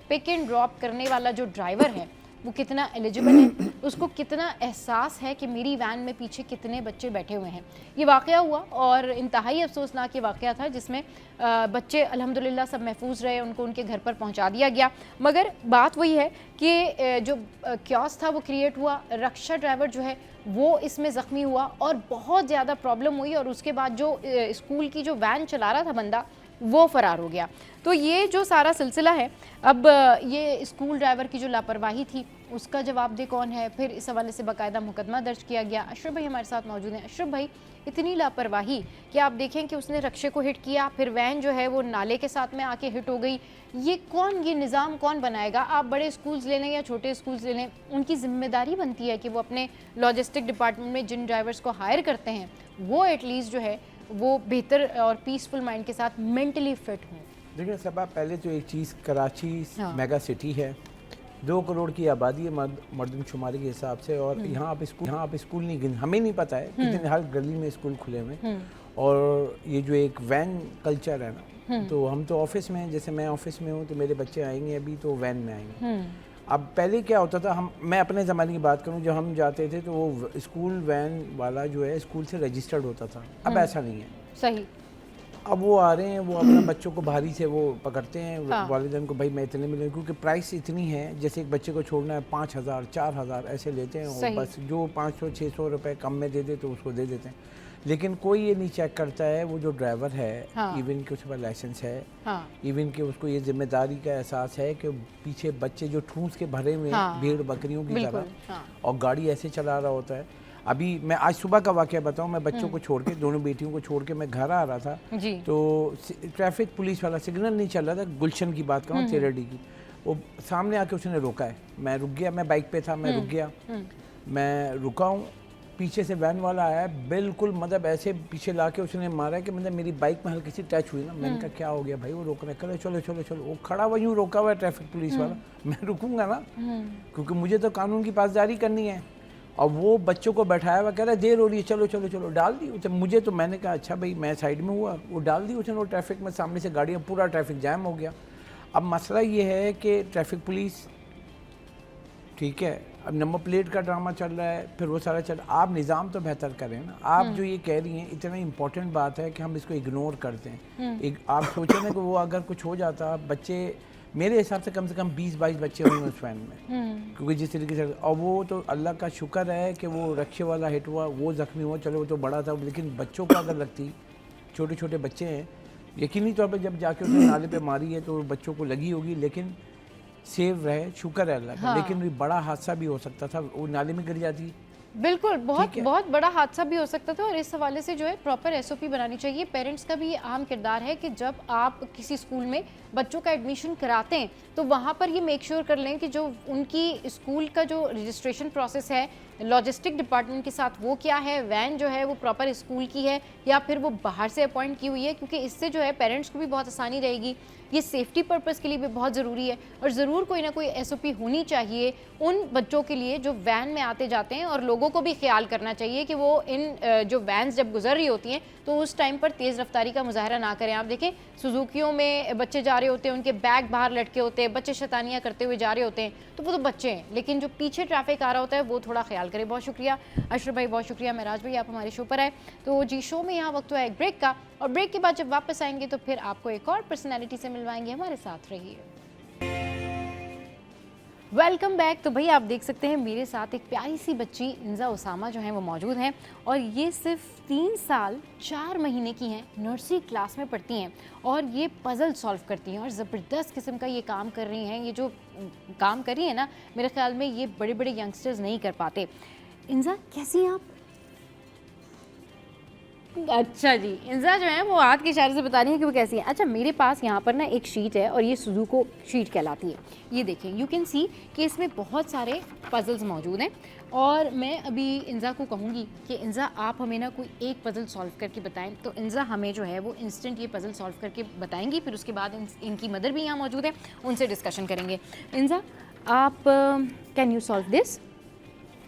पिक एंड ड्रॉप करने वाला जो ड्राइवर है वो कितना एलिजिबल है, उसको कितना एहसास है कि मेरी वैन में पीछे कितने बच्चे बैठे हुए हैं। ये वाक़या हुआ और इंतहाई अफसोसनाक ये वाक़या था जिसमें बच्चे अल्हम्दुलिल्लाह सब महफूज रहे, उनको उनके घर पर पहुंचा दिया गया। मगर बात वही है कि जो क्योस था वो क्रिएट हुआ, रक्षा ड्राइवर जो है वो इसमें ज़ख्मी हुआ और बहुत ज़्यादा प्रॉब्लम हुई और उसके बाद जो स्कूल की जो वैन चला रहा था बंदा वो फ़रार हो गया। तो ये जो सारा सिलसिला है, अब ये स्कूल ड्राइवर की जो लापरवाही थी उसका जवाबदेह कौन है? फिर इस हवाले से बाकायदा मुकदमा दर्ज किया गया। अशरफ भाई हमारे साथ मौजूद हैं। अशरफ भाई, इतनी लापरवाही कि आप देखें कि उसने रक्शे को हिट किया, फिर वैन जो है वो नाले के साथ में आके हिट हो गई। ये निज़ाम कौन बनाएगा? आप बड़े स्कूल्स ले लें या छोटे स्कूल्स ले लें, उनकी जिम्मेदारी बनती है कि वो अपने लॉजिस्टिक डिपार्टमेंट में जिन ड्राइवर्स को हायर करते हैं वो एटलीस्ट जो है वो बेहतर और पीसफुल माइंड के साथ मेंटली फिट हों। देखिए सबा, पहले तो एक चीज़, कराची मेगा सिटी है, 2 करोड़ की आबादी है मर्दमशुमारी के हिसाब से, और यहाँ आप स्कूल नहीं गिन, हमें नहीं पता है कितने हर गली में स्कूल खुले हुए। और ये जो एक वैन कल्चर है ना, तो हम तो ऑफिस में, जैसे मैं ऑफिस में हूँ तो मेरे बच्चे आएंगे अभी तो वैन में आएंगे। अब पहले क्या होता था, मैं अपने ज़माने की बात करूँ, जब हम जाते थे तो वो स्कूल वैन वाला जो है स्कूल से रजिस्टर्ड होता था। अब ऐसा नहीं है। सही। अब वो आ रहे हैं, वो अपने बच्चों को भारी से वो पकड़ते हैं, वालिदैन को, भाई मैं इतने मिले, क्योंकि प्राइस इतनी है, जैसे एक बच्चे को छोड़ना है 5,000 4,000 ऐसे लेते हैं, और बस जो 500-600 रुपये कम में दे दे तो उसको दे देते हैं। लेकिन कोई ये नहीं चेक करता है वो जो ड्राइवर है, इवन कि उसके पास लाइसेंस है, इवन कि उसको ये जिम्मेदारी का एहसास है कि पीछे बच्चे जो ठूंस के भरे हुए भेड़ बकरियों की तरह, और गाड़ी ऐसे चला रहा होता है। अभी मैं आज सुबह का वाक़या बताऊं, मैं बच्चों को छोड़ के, दोनों बेटियों को छोड़ के मैं घर आ रहा था तो ट्रैफिक पुलिस वाला सिग्नल नहीं चल रहा था, गुलशन की बात करूँ, तेरडी की, वो सामने आके उसने रोका है। मैं रुक गया, मैं बाइक पे था, मैं रुक गया, मैं रुका हूँ, पीछे से वैन वाला आया, बिल्कुल मतलब ऐसे पीछे ला के उसने मारा कि मतलब मेरी बाइक में हल्की सी टच हुई ना। मैंने कहा क्या हो गया भाई? वो रोक रहे, करे चलो चलो चलो। वो खड़ा हुआ यूँ रोका हुआ है ट्रैफिक पुलिस वाला, मैं रुकूंगा ना, क्योंकि मुझे तो कानून की पासदारी करनी है। और वो बच्चों को बैठाया हुआ, कह रहा है देर हो रही है, चलो चलो चलो, डाल दी उसे। मुझे तो, मैंने कहा अच्छा भाई, मैं साइड में हुआ, वो डाल दी उसने, वो ट्रैफिक में सामने से गाड़ियाँ, पूरा ट्रैफिक जैम हो गया। अब मसला ये है कि ट्रैफिक पुलिस ठीक है, अब नंबर प्लेट का ड्रामा चल रहा है, फिर वो सारा चल, आप निज़ाम तो बेहतर करें ना। आप जो ये कह रही हैं इतना इम्पोर्टेंट बात है कि हम इसको इग्नोर करते हैं। एक आप सोचें ना कि वो अगर कुछ हो जाता, बच्चे मेरे हिसाब से कम 20-22 बच्चे होंगे उस वैन में, क्योंकि जिस तरीके से, और वो तो अल्लाह का शुक्र है कि वो रक्शे वाला हिट हुआ, वो ज़ख्मी हुआ, चलो वो तो बड़ा था, लेकिन बच्चों को अगर लगती, छोटे छोटे बच्चे हैं, यकीनी तौर पर जब जाके उसने नाले पे मारी है तो बच्चों को लगी होगी, लेकिन सेव रहे, शुक्र है अल्लाह का। लेकिन बड़ा हादसा भी हो सकता था, वो नाले में गिर जाती। बिल्कुल, बहुत बड़ा हादसा भी हो सकता था। और इस हवाले से जो है प्रॉपर एसओपी बनानी चाहिए। पेरेंट्स का भी ये अहम किरदार है कि जब आप किसी स्कूल में बच्चों का एडमिशन कराते हैं तो वहाँ पर ये मेक श्योर कर लें कि जो उनकी स्कूल का जो रजिस्ट्रेशन प्रोसेस है लॉजिस्टिक डिपार्टमेंट के साथ वो क्या है, वैन जो है वो प्रॉपर स्कूल की है या फिर वो बाहर से अपॉइंट की हुई है, क्योंकि इससे जो है पेरेंट्स को भी बहुत आसानी रहेगी। ये सेफ्टी पर्पस के लिए भी बहुत ज़रूरी है और ज़रूर कोई ना कोई एसओपी होनी चाहिए उन बच्चों के लिए जो वैन में आते जाते हैं। और लोगों को भी ख्याल करना चाहिए कि वो इन जो वैन्स जब गुजर रही होती हैं तो उस टाइम पर तेज़ रफ्तारी का मुजाहरा ना करें। आप देखें सुजुकियों में बच्चे जा रहे होते हैं, उनके बैग बाहर लटके होते हैं, बच्चे शैतानियाँ करते हुए जा रहे होते हैं, तो वो तो बच्चे हैं, लेकिन जो पीछे ट्रैफिक आ रहा होता है वो थोड़ा ख्याल करें। बहुत शुक्रिया अशरफ भाई, बहुत शुक्रिया महराज भाई, आप हमारे शो पर आए। तो जी शो में यहाँ वक्त हुआ है एक ब्रेक का, और ब्रेक के बाद जब वापस आएंगे तो फिर आपको एक और पर्सनैलिटी से मिलवाएंगे। हमारे साथ रहिए। Welcome back. तो भाई आप देख सकते हैं मेरे साथ एक प्यारी सी बच्ची इंजा उसामा जो है वो मौजूद हैं, और ये सिर्फ 3 साल 4 महीने की हैं, नर्सरी क्लास में पढ़ती हैं और ये पज़ल सॉल्व करती हैं और ज़बरदस्त किस्म का ये काम कर रही हैं। ये जो काम कर रही है ना, मेरे ख्याल में ये बड़े बड़े यंगस्टर्स नहीं कर पाते। इंजा कैसी हैं आप? अच्छा जी, इंजा जो है वो हाथ के इशारे से बता रही है कि वो कैसी है। अच्छा, मेरे पास यहाँ पर ना एक शीट है और ये सुडोकू शीट कहलाती है। ये देखें, यू कैन सी कि इसमें बहुत सारे पजल्स मौजूद हैं और मैं अभी इंजा को कहूँगी कि इंजा आप हमें ना कोई एक पजल सॉल्व करके बताएं। तो इंजा हमें जो है वो इंस्टेंट ये पजल सॉल्व करके बताएंगी, फिर उसके बाद इनकी मदर भी यहाँ मौजूद है, उनसे डिस्कशन करेंगे। इंजा, आप can you solve this?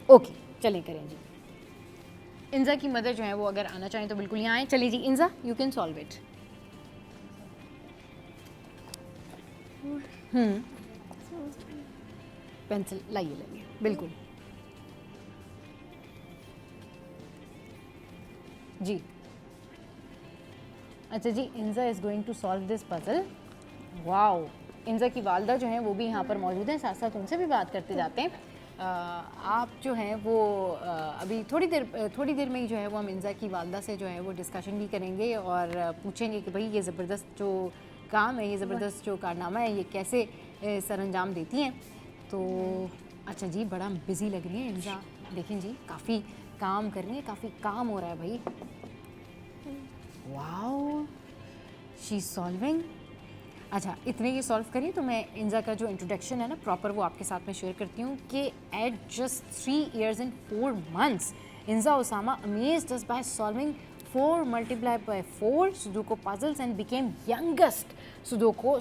Okay, चलें करें जी। इंजा की मदर जो है वो अगर आना चाहें तो बिल्कुल यहाँ आए। चलिए जी Inja, you can solve it. Pencil लाइए, बिल्कुल जी। अच्छा जी, Inja is going to solve this puzzle. Wow, Inja की वालदा जो है वो भी यहाँ पर मौजूद हैं, साथ साथ उनसे भी बात करते जाते हैं। आप जो हैं वो अभी थोड़ी देर में ही जो है वो हम इंजा की वालदा से जो है वो डिस्कशन भी करेंगे और पूछेंगे कि भाई ये ज़बरदस्त जो काम है, ये ज़बरदस्त जो कारनामा है, ये कैसे सरअंजाम देती हैं। तो अच्छा जी, बड़ा बिज़ी लग रही है इंजा, देखें जी काफ़ी काम कर रही है, काफ़ी काम हो रहा है भाई। Wow, she solving. अच्छा, इतने ये सॉल्व करिए तो मैं इंजा का जो इंट्रोडक्शन है ना प्रॉपर वो आपके साथ में शेयर करती हूँ कि at just 3 years and 4 months Inja Osama amazed us by solving 4 multiplied by 4 sudoku puzzles and became youngest sudoku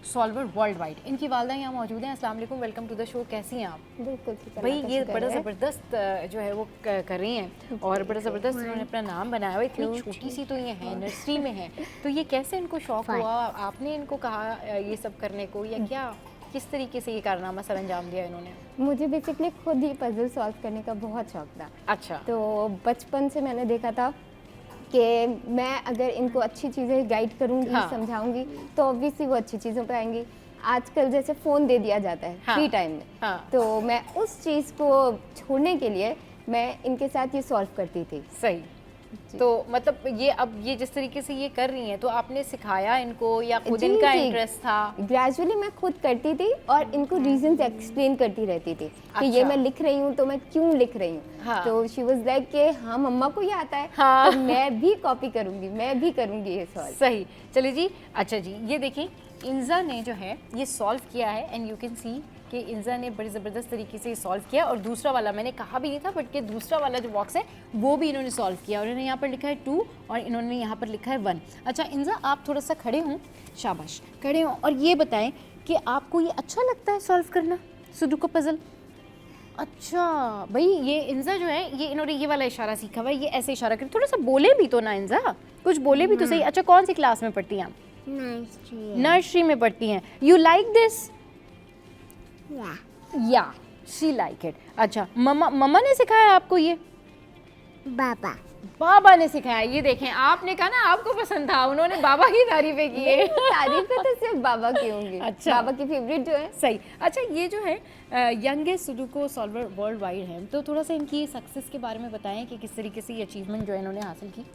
solver worldwide. इनकी वालदा यहाँ मौजूद हैं। अस्सलाम वालेकुम, वेलकम टू द शो। कैसी हैं आप? बिल्कुल भाई, ये बड़ा ज़बरदस्त जो है वो कर रही हैं और बड़ा ज़बरदस्त उन्होंने अपना नाम बनाया हुआ। इतनी छोटी सी तो ये है, नर्सरी में है, तो ये कैसे इनको शौक़ हुआ? आपने इनको कहा ये सब करने को या क्या, किस तरीके से ये कारनामा सर अंजाम दिया इन्होंने? मुझे बेसिकली खुद ही पजल सॉल्व करने का बहुत शौक था। अच्छा। तो बचपन से मैंने देखा था कि मैं अगर इनको अच्छी चीज़ें गाइड करूँगी, हाँ। समझाऊंगी तो ऑब्वियसली वो अच्छी चीज़ों पे आएंगी। आजकल जैसे फ़ोन दे दिया जाता है फ्री टाइम में, तो मैं उस चीज़ को छोड़ने के लिए मैं इनके साथ ये सॉल्व करती थी। सही। तो मतलब ये अब ये जिस तरीके से ये कर रही हैं तो आपने सिखाया इनको या खुद इनका इंटरेस्ट था? ग्रेजुअली मैं खुद करती थी और इनको रीजंस एक्सप्लेन करती रहती थी कि ये मैं लिख रही हूँ तो मैं क्यों लिख रही हूँ। हाँ। तो शी वाज लाइक कि हाँ मम्मा को ये आता है, हाँ। तो मैं भी कॉपी करूँगी, मैं भी करूँगी ये सॉल्व। सही। चलिए जी, अच्छा जी, ये देखिए इंजा ने जो है ये सॉल्व किया है एंड यू कैन सी कि इंजा ने बड़ी ज़बरदस्त तरीके से सॉल्व किया। और दूसरा वाला मैंने कहा भी नहीं था बट कि दूसरा वाला जो बॉक्स है वो भी इन्होंने सॉल्व किया। और इन्होंने यहाँ पर लिखा है 2 और इन्होंने यहाँ पर लिखा है 1। अच्छा इंजा, आप थोड़ा सा खड़े हों, शाबाश, खड़े हों और ये बताएं कि आपको ये अच्छा लगता है सॉल्व करना सुडोकू पजल? अच्छा भाई, ये इंजा जो है ये इन्होंने ये वाला इशारा सीखा हुआ है, ये ऐसे इशारा कर, थोड़ा सा बोले भी तो ना इंजा, कुछ बोले भी तो सही। अच्छा, कौन सी क्लास में पढ़ती हैं आप? नर्सरी में पढ़ती हैं। You like this? या शी लाइक इट। अच्छा, मम्मा ने सिखाया आपको ये? बाबा ने सिखाया। ये देखें, आपने कहा ना आपको पसंद था, उन्होंने बाबा की तारीफें की है। तारीफें तो सिर्फ बाबा की होंगी। अच्छा, बाबा की फेवरेट जो है। सही। अच्छा, ये जो है youngest sudoku solver world wide है, तो थोड़ा सा इनकी सक्सेस के बारे में बताएं कि किस तरीके से ये अचीवमेंट जो है इन्होंने हासिल की।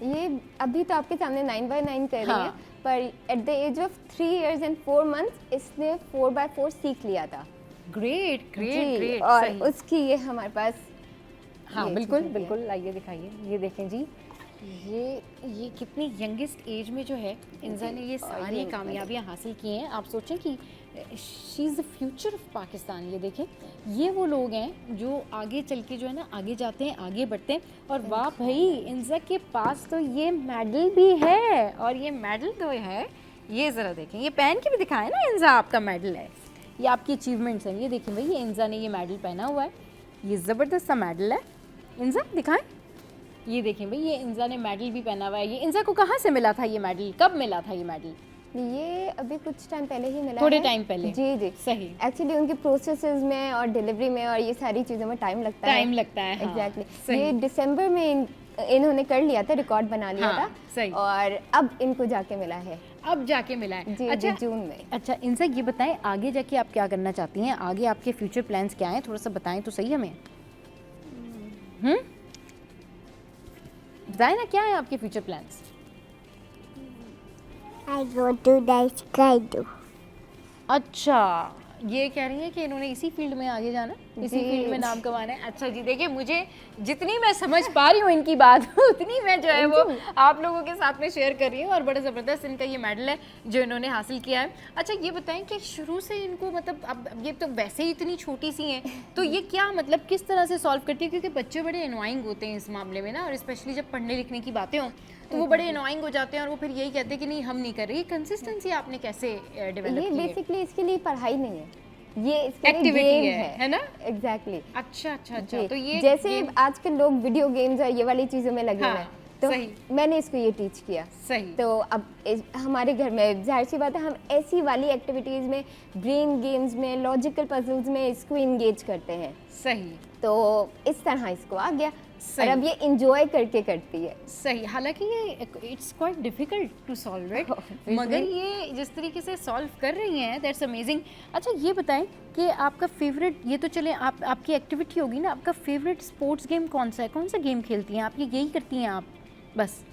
ये अभी तो आपके सामने 9x9 कर रही है, पर at the age of 3 years and 4 months इसने 4x4 सीख लिया था। Great great great. और उसकी ये हमारे पास, हाँ बिल्कुल बिल्कुल, लाइए दिखाइए। ये देखें जी, ये कितनी यंगेस्ट एज में जो है इंजा ने ये सारी कामयाबियां हासिल की हैं। आप सोचें कि she is the future of Pakistan. ये देखें, ये वो लोग हैं जो आगे चल के जो है ना आगे जाते हैं, आगे बढ़ते हैं। और वाह भाई, इंजा के पास तो ये मेडल भी है, और ये मेडल तो है, ये ज़रा देखें, ये पहन के भी दिखाएं ना इंजा, आपका मेडल है, ये आपकी अचीवमेंट्स हैं। ये देखें भाई, ये इंजा ने ये मेडल पहना हुआ है, ये ज़बरदस्त सा मेडल है। इंजा दिखाएं, ये देखें भाई, ये इंजा ने मेडल भी पहना हुआ है। ये इंजा को कहाँ से मिला था ये मेडल, कब मिला था ये मेडल? ये अभी कुछ टाइम पहले ही मिला, थोड़े टाइम पहले। जी जी, सही। एक्चुअली उनके प्रोसेसेस में और डिलीवरी में और ये सारी चीज़ों में टाइम लगता है। एग्जैक्टली। ये दिसंबर में इन्होंने कर लिया था, रिकॉर्ड बना लिया था। सही। और अब इनको जाके मिला है, अब जाके मिला है। जी, अच्छा, जून में। अच्छा इंजा, ये बताएं आगे जाके आप क्या करना चाहती हैं, आगे आपके फ्यूचर प्लान्स क्या हैं, थोड़ा सा बताएं तो सही हमें। बताएं ना, क्या है आपके future plans? I go to the sky too. अच्छा, ये कह रही है कि इन्होंने इसी फील्ड में आगे जाना, इसी फील्ड में नाम कमाना है। अच्छा जी, देखिए मुझे जितनी मैं समझ पा रही हूँ इनकी बात उतनी मैं जो है वो आप लोगों के साथ में शेयर कर रही हूँ, और बड़ा ज़बरदस्त इनका ये मेडल है जो इन्होंने हासिल किया है। अच्छा ये बताएं कि शुरू से इनको मतलब अब ये तो वैसे ही इतनी छोटी सी हैं, तो ये क्या मतलब किस तरह से सॉल्व करती है, क्योंकि बच्चे बड़े एनॉइंग होते हैं इस मामले में ना, और स्पेशली जब पढ़ने लिखने की बातें हों तो वो बड़े एनॉइंग हो जाते हैं और वो फिर यही कहते हैं कि नहीं हम नहीं कर रहे। ये कंसिस्टेंसी आपने कैसे डेवलप की है? ये बेसिकली इसके लिए पढ़ाई नहीं है, ये इसके एक्टिविटी लिए गेम है ना? एग्जैक्टली। अच्छा अच्छा अच्छा, तो ये जैसे आजकल लोग वीडियो गेम्स और ये वाली चीजों में लगे हुए हैं, तो मैंने इसको ये टीच किया। सही। तो अब हमारे घर में जाहिर सी बात है हम ऐसी वाली एक्टिविटीज में, ब्रेन गेम्स में, लॉजिकल पजल्स में इसको इंगेज करते हैं। सही। तो इस तरह इसको आ गया और अब ये इंजॉय करके करती है। सही। हालांकि ये it's quite difficult to solve it, मगर ये जिस तरीके से सॉल्व कर रही हैं दैट्स अमेजिंग। अच्छा ये बताएं कि आपका फेवरेट, ये तो चले आपकी एक्टिविटी होगी ना, आपका फेवरेट स्पोर्ट्स गेम कौन सा है? कौन सा गेम खेलती हैं आप? ये यही करती हैं आप बस,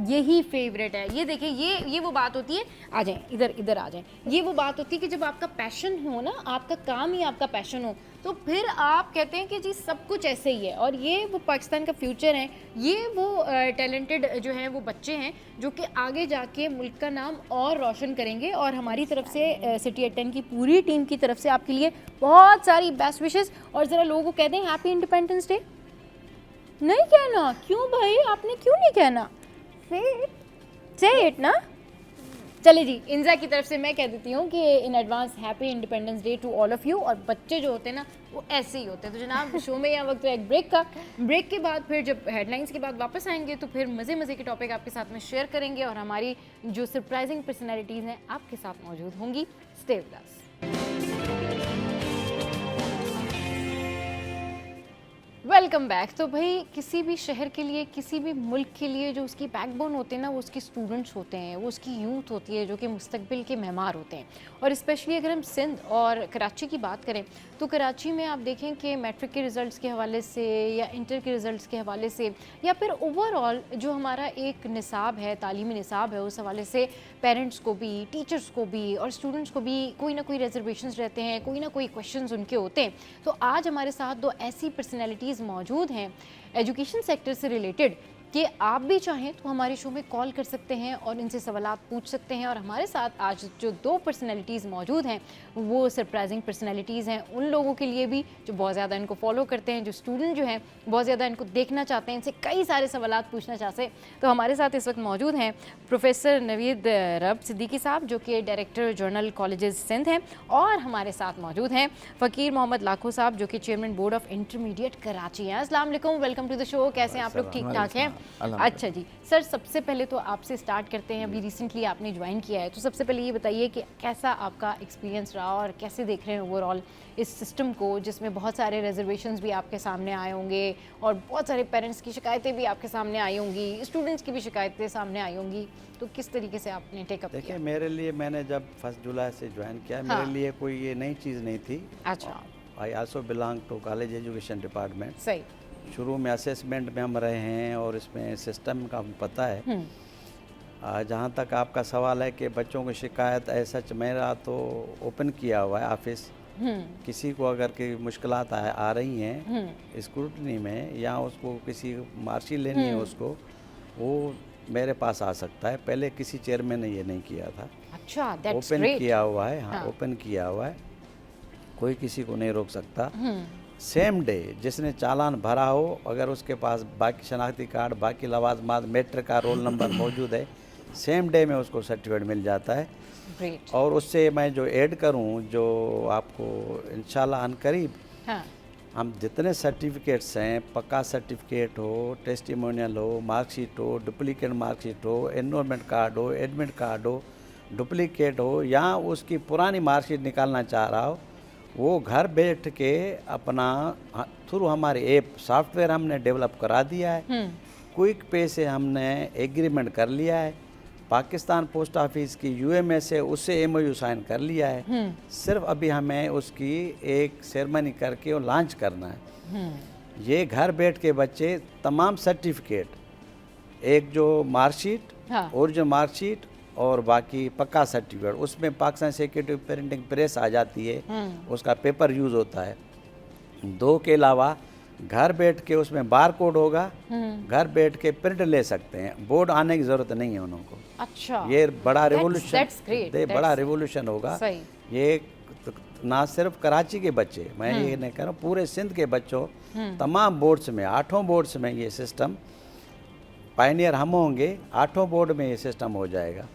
यही फेवरेट है? ये देखिए ये वो बात होती है, आ जाएं इधर आ जाएं, ये वो बात होती है कि जब आपका पैशन हो ना, आपका काम ही आपका पैशन हो, तो फिर आप कहते हैं कि जी सब कुछ ऐसे ही है। और ये वो पाकिस्तान का फ्यूचर है, ये वो टैलेंटेड जो हैं वो बच्चे हैं जो कि आगे जाके मुल्क का नाम और रोशन करेंगे। और हमारी तरफ से सिटी एट 10 की पूरी टीम की तरफ से आपके लिए बहुत सारी बेस्ट विशेस। और ज़रा लोगों को कह दें हैप्पी इंडिपेंडेंस डे। नहीं कहना? क्यों भाई, आपने क्यों नहीं कहना? से इट ना। चलिए जी, इंजा की तरफ से मैं कह देती हूँ कि in advance happy independence day to all of you. और बच्चे जो होते हैं ना वो ऐसे ही होते हैं। तो जनाब शो में यह वक्त है एक ब्रेक के बाद फिर जब हेडलाइंस के बाद वापस आएंगे तो फिर मज़े के टॉपिक आपके साथ में शेयर करेंगे और हमारी जो सरप्राइजिंग पर्सनैलिटीज़ हैं आपके साथ मौजूद होंगी। Stay with us. Welcome back. तो भाई किसी भी शहर के लिए, किसी भी मुल्क के लिए जो उसकी बैकबोन होते हैं ना, वो उसके स्टूडेंट्स होते हैं, वो उसकी यूथ होती है जो कि मुस्तकबिल के मेहमान होते हैं। और स्पेशली अगर हम सिंध और कराची की बात करें तो कराची में आप देखें कि मैट्रिक के रिज़ल्ट्स के हवाले से या इंटर के रिज़ल्ट्स के हवाले से या फिर ओवरऑल जो हमारा एक निसाब है, तालीमी निसाब है, उस हवाले से पेरेंट्स को भी, टीचर्स को भी और स्टूडेंट्स को भी कोई ना कोई रिजर्वेशंस रहते हैं, कोई ना कोई क्वेश्चंस उनके होते हैं। तो आज हमारे साथ दो ऐसी पर्सनैलिटीज़ मौजूद हैं एजुकेशन सेक्टर से रिलेटेड कि आप भी चाहें तो हमारे शो में कॉल कर सकते हैं और इनसे सवालात पूछ सकते हैं। और हमारे साथ आज जो दो पर्सनैलिटीज़ मौजूद हैं वो सरप्राइजिंग पर्सनैलिटीज़ हैं उन लोगों के लिए भी जो बहुत ज़्यादा इनको फॉलो करते हैं, जो स्टूडेंट जो हैं बहुत ज़्यादा इनको देखना चाहते हैं, इनसे कई सारे सवालात पूछना चाहते हैं। तो हमारे साथ इस वक्त मौजूद हैं प्रोफेसर नवीद रब सिद्दीकी साहब जो कि डायरेक्टर जर्नल कॉलेजेस सिंध हैं, और हमारे साथ मौजूद हैं फ़कीर मोहम्मद लाखो साहब जो कि chairman board of intermediate Karachi हैं। अस्सलाम वालेकुम, वेलकम टू द शो। कैसे हैं आप लोग? ठीक ठाक हैं? अच्छा जी सर, सबसे पहले तो आपसे स्टार्ट करते हैं। अभी रिसेंटली आपने ज्वाइन किया है, तो सबसे पहले ये बताइए कि कैसा आपका एक्सपीरियंस रहा और कैसे देख रहे हैं ओवरऑल इस सिस्टम को, जिसमें बहुत सारे रिजर्वेशंस भी आपके सामने आए होंगे और बहुत सारे पेरेंट्स की शिकायतें भी आपके सामने आई होंगी, स्टूडेंट्स की भी शिकायतें सामने आई होंगी, तो किस तरीके से आपने टेकअप किया? देखिए, मेरे लिए मैंने जब 1 जुलाई से ज्वाइन किया, मेरे लिए कोई ये नई चीज़ नहीं थी। अच्छा। I also belong to college education department. सही। शुरू में असेसमेंट में हम रहे हैं और इसमें सिस्टम का हमें पता है। जहाँ तक आपका सवाल है कि बच्चों की शिकायत, ऐसा मेरा तो ओपन किया हुआ है ऑफिस। किसी को अगर कोई मुश्किलात आ रही हैं स्क्रूटनी में या उसको किसी मार्कशीट लेनी है उसको, वो मेरे पास आ सकता है। पहले किसी चेयरमैन ने ये नहीं किया था। अच्छा, दैट्स ओपन ग्रेट। किया हुआ है। हाँ, ओपन किया हुआ है, कोई किसी को नहीं रोक सकता। सेम डे जिसने चालान भरा हो, अगर उसके पास बाकी शनाख्ती कार्ड, बाकी लवाजमात, मैट्रिक का रोल नंबर मौजूद है, सेम डे में उसको सर्टिफिकेट मिल जाता है। ग्रेट। और उससे मैं जो ऐड करूं, जो आपको इंशाल्लाह अनकरीब हम जितने सर्टिफिकेट्स हैं, पक्का सर्टिफिकेट हो, टेस्टिमोनियल हो, मार्कशीट हो, डुप्लीकेट मार्कशीट हो, एनरोलमेंट कार्ड हो, एडमिट कार्ड हो, डुप्लीकेट हो, या उसकी पुरानी मार्कशीट निकालना चाह रहा हो, वो घर बैठ के अपना थ्रू हमारे ऐप सॉफ्टवेयर हमने डेवलप करा दिया है। क्विक पे से हमने एग्रीमेंट कर लिया है। पाकिस्तान पोस्ट ऑफिस की यूएमए से उससे एमओयू साइन कर लिया है। सिर्फ अभी हमें उसकी एक सेरेमनी करके वो लॉन्च करना है। ये घर बैठ के बच्चे तमाम सर्टिफिकेट, एक जो मार्कशीट, ओरिजिनल मार्कशीट और बाकी पक्का सर्टिफिकेट, उसमें पाकिस्तान सिक्योरिटी प्रिंटिंग प्रेस आ जाती है, उसका पेपर यूज़ होता है। 2 के अलावा घर बैठ के उसमें बार कोड होगा, घर बैठ के प्रिंट ले सकते हैं, बोर्ड आने की ज़रूरत नहीं है उनको। अच्छा, ये बड़ा रेवोल्यूशन, बड़ा रेवोल्यूशन होगा। ये ना सिर्फ कराची के बच्चे, मैं ये नहीं कह रहा हूँ, पूरे सिंध के बच्चों, तमाम बोर्ड्स में, 8 बोर्ड्स में ये सिस्टम, पायनियर हम होंगे, 8 बोर्ड में ये सिस्टम हो जाएगा।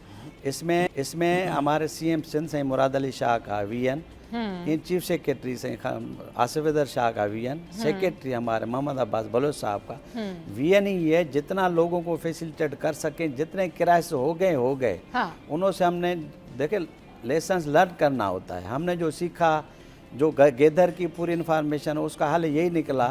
इसमें हमारे CM सिंध से मुराद अली शाह का VN, इन चीफ सेक्रेटरी से आसिफ शाह का VN, सेक्रेटरी हमारे मोहम्मद अब्बास बलोच साहब का VN ही है। जितना लोगों को फैसिलिटेट कर सकें, जितने किराए से हो गए, उन्हों से हमने देखे लेसन्स लर्न करना होता है। हमने जो सीखा, जो गेदर की पूरी इन्फॉर्मेशन, उसका हल यही निकला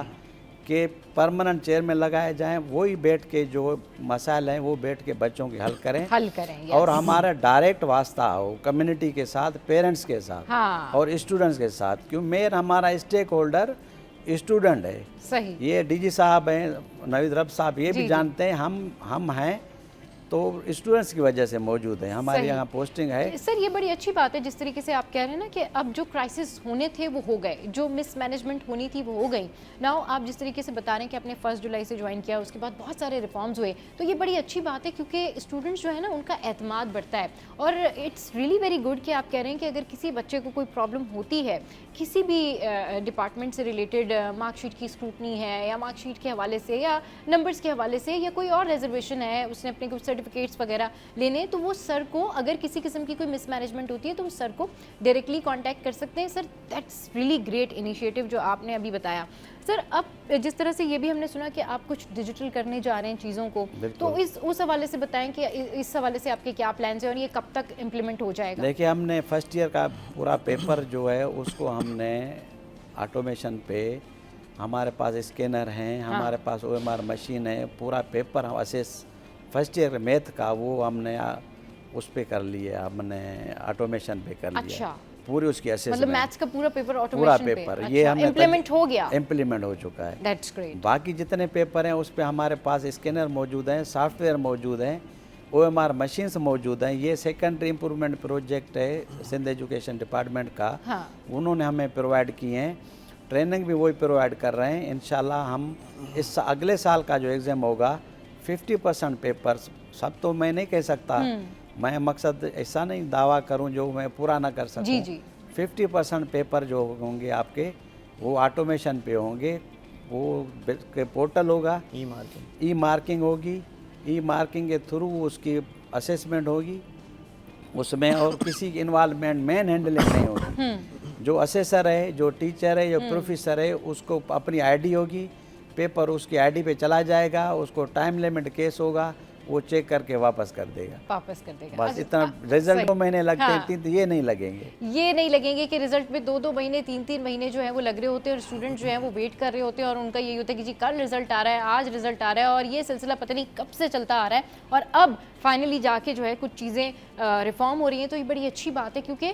कि परमानेंट चेयर में लगाए जाएं, वही बैठ के जो मसाइल हैं वो बैठ के बच्चों के हल करें। और हमारा डायरेक्ट वास्ता हो कम्युनिटी के साथ, पेरेंट्स के साथ और स्टूडेंट्स के साथ, क्यों मेन हमारा स्टेक होल्डर स्टूडेंट है। सही, ये DG साहब हैं, नवीद रब साहब, ये भी जानते हैं हम हैं तो स्टूडेंट्स की वजह से मौजूद है, हमारे यहाँ पोस्टिंग है। सर ये बड़ी अच्छी बात है जिस तरीके से आप कह रहे हैं ना कि अब जो क्राइसिस होने थे वो हो गए, जो मिसमैनेजमेंट होनी थी वो हो गई। नाउ आप जिस तरीके से बता रहे हैं कि आपने 1 जुलाई से ज्वाइन किया, उसके बाद बहुत सारे रिफॉर्म्स हुए, तो ये बड़ी अच्छी बात है क्योंकि स्टूडेंट्स जो है ना उनका एतमाद बढ़ता है। और इट्स रियली वेरी गुड कि आप कह रहे हैं कि अगर किसी बच्चे को कोई प्रॉब्लम होती है, किसी भी डिपार्टमेंट से रिलेटेड, मार्कशीट की स्क्रूटनी है या मार्कशीट के हवाले से या नंबर्स के हवाले से या कोई और रिजर्वेशन है, उसने अपने कुछ सर्टिफिकेट्स वगैरह लेने, तो वो सर को, अगर किसी किस्म की कोई मिसमैनेजमेंट होती है तो उस सर को डायरेक्टली कांटेक्ट कर सकते हैं। Sir that's really great initiative जो आपने अभी बताया। सर अब जिस तरह से ये भी हमने सुना कि आप कुछ डिजिटल करने जा रहे हैं चीज़ों को, तो उस हवाले से बताएं कि इस हवाले से आपके क्या प्लान्स हैं और ये कब तक इम्प्लीमेंट हो जाएगा? देखिए, हमने फर्स्ट ईयर का पूरा पेपर जो है उसको हमने ऑटोमेशन पे, हमारे पास स्कैनर हैं, हमारे पास OMR मशीन है, पूरा पेपर हम असेस फर्स्ट ईयर मैथ का वो हमने उस पे कर लिया, हमने ऑटोमेशन पे कर लिया। अच्छा, पूरी उसकी असेसमेंट, मतलब मैथ्स का पूरा पेपर ऑटोमेशन पे। अच्छा, ये हमने इम्प्लीमेंट हो गया, इम्प्लीमेंट हो चुका है। That's great. बाकी जितने पेपर हैं उस पे हमारे पास स्कैनर मौजूद हैं, सॉफ्टवेयर मौजूद हैं, OMR मशीन्स मौजूद हैं। ये सेकेंडरी इम्प्रूवमेंट प्रोजेक्ट है सिंध एजुकेशन डिपार्टमेंट का, उन्होंने हमें प्रोवाइड किए हैं। ट्रेनिंग भी वही प्रोवाइड कर रहे हैं। इंशाल्लाह हम इस अगले साल का जो एग्ज़ाम होगा 50% पेपर्स, सब तो मैं नहीं कह सकता, मैं मकसद ऐसा नहीं दावा करूं जो मैं पूरा ना कर सकूं। 50% पेपर जो होंगे आपके वो ऑटोमेशन पे होंगे, वो पोर्टल होगा, ई मार्किंग होगी, ई मार्किंग के थ्रू उसकी असेसमेंट होगी उसमें, और किसी की इन्वॉल्वमेंट, मैन हैंडलिंग नहीं होगी। जो असेसर है, जो टीचर है, जो प्रोफेसर है, उसको अपनी ID होगी, पेपर उसकी ID पे चला जाएगा, उसको टाइम लिमिट केस होगा, वो चेक करके वापस कर देगा। बस इतना। रिजल्ट 2 महीने लगते हैं, ये नहीं लगेंगे कि रिजल्ट में 2-2 महीने 3-3 महीने जो है वो लग रहे होते हैं और स्टूडेंट जो है वो वेट कर रहे होते हैं और उनका यही होता है कि जी कल रिजल्ट आ रहा है, आज रिजल्ट आ रहा है, और ये सिलसिला पता नहीं कब से चलता आ रहा है और अब फाइनली जाके जो है कुछ चीज़ें रिफॉर्म हो रही हैं। तो ये बड़ी अच्छी बात है क्योंकि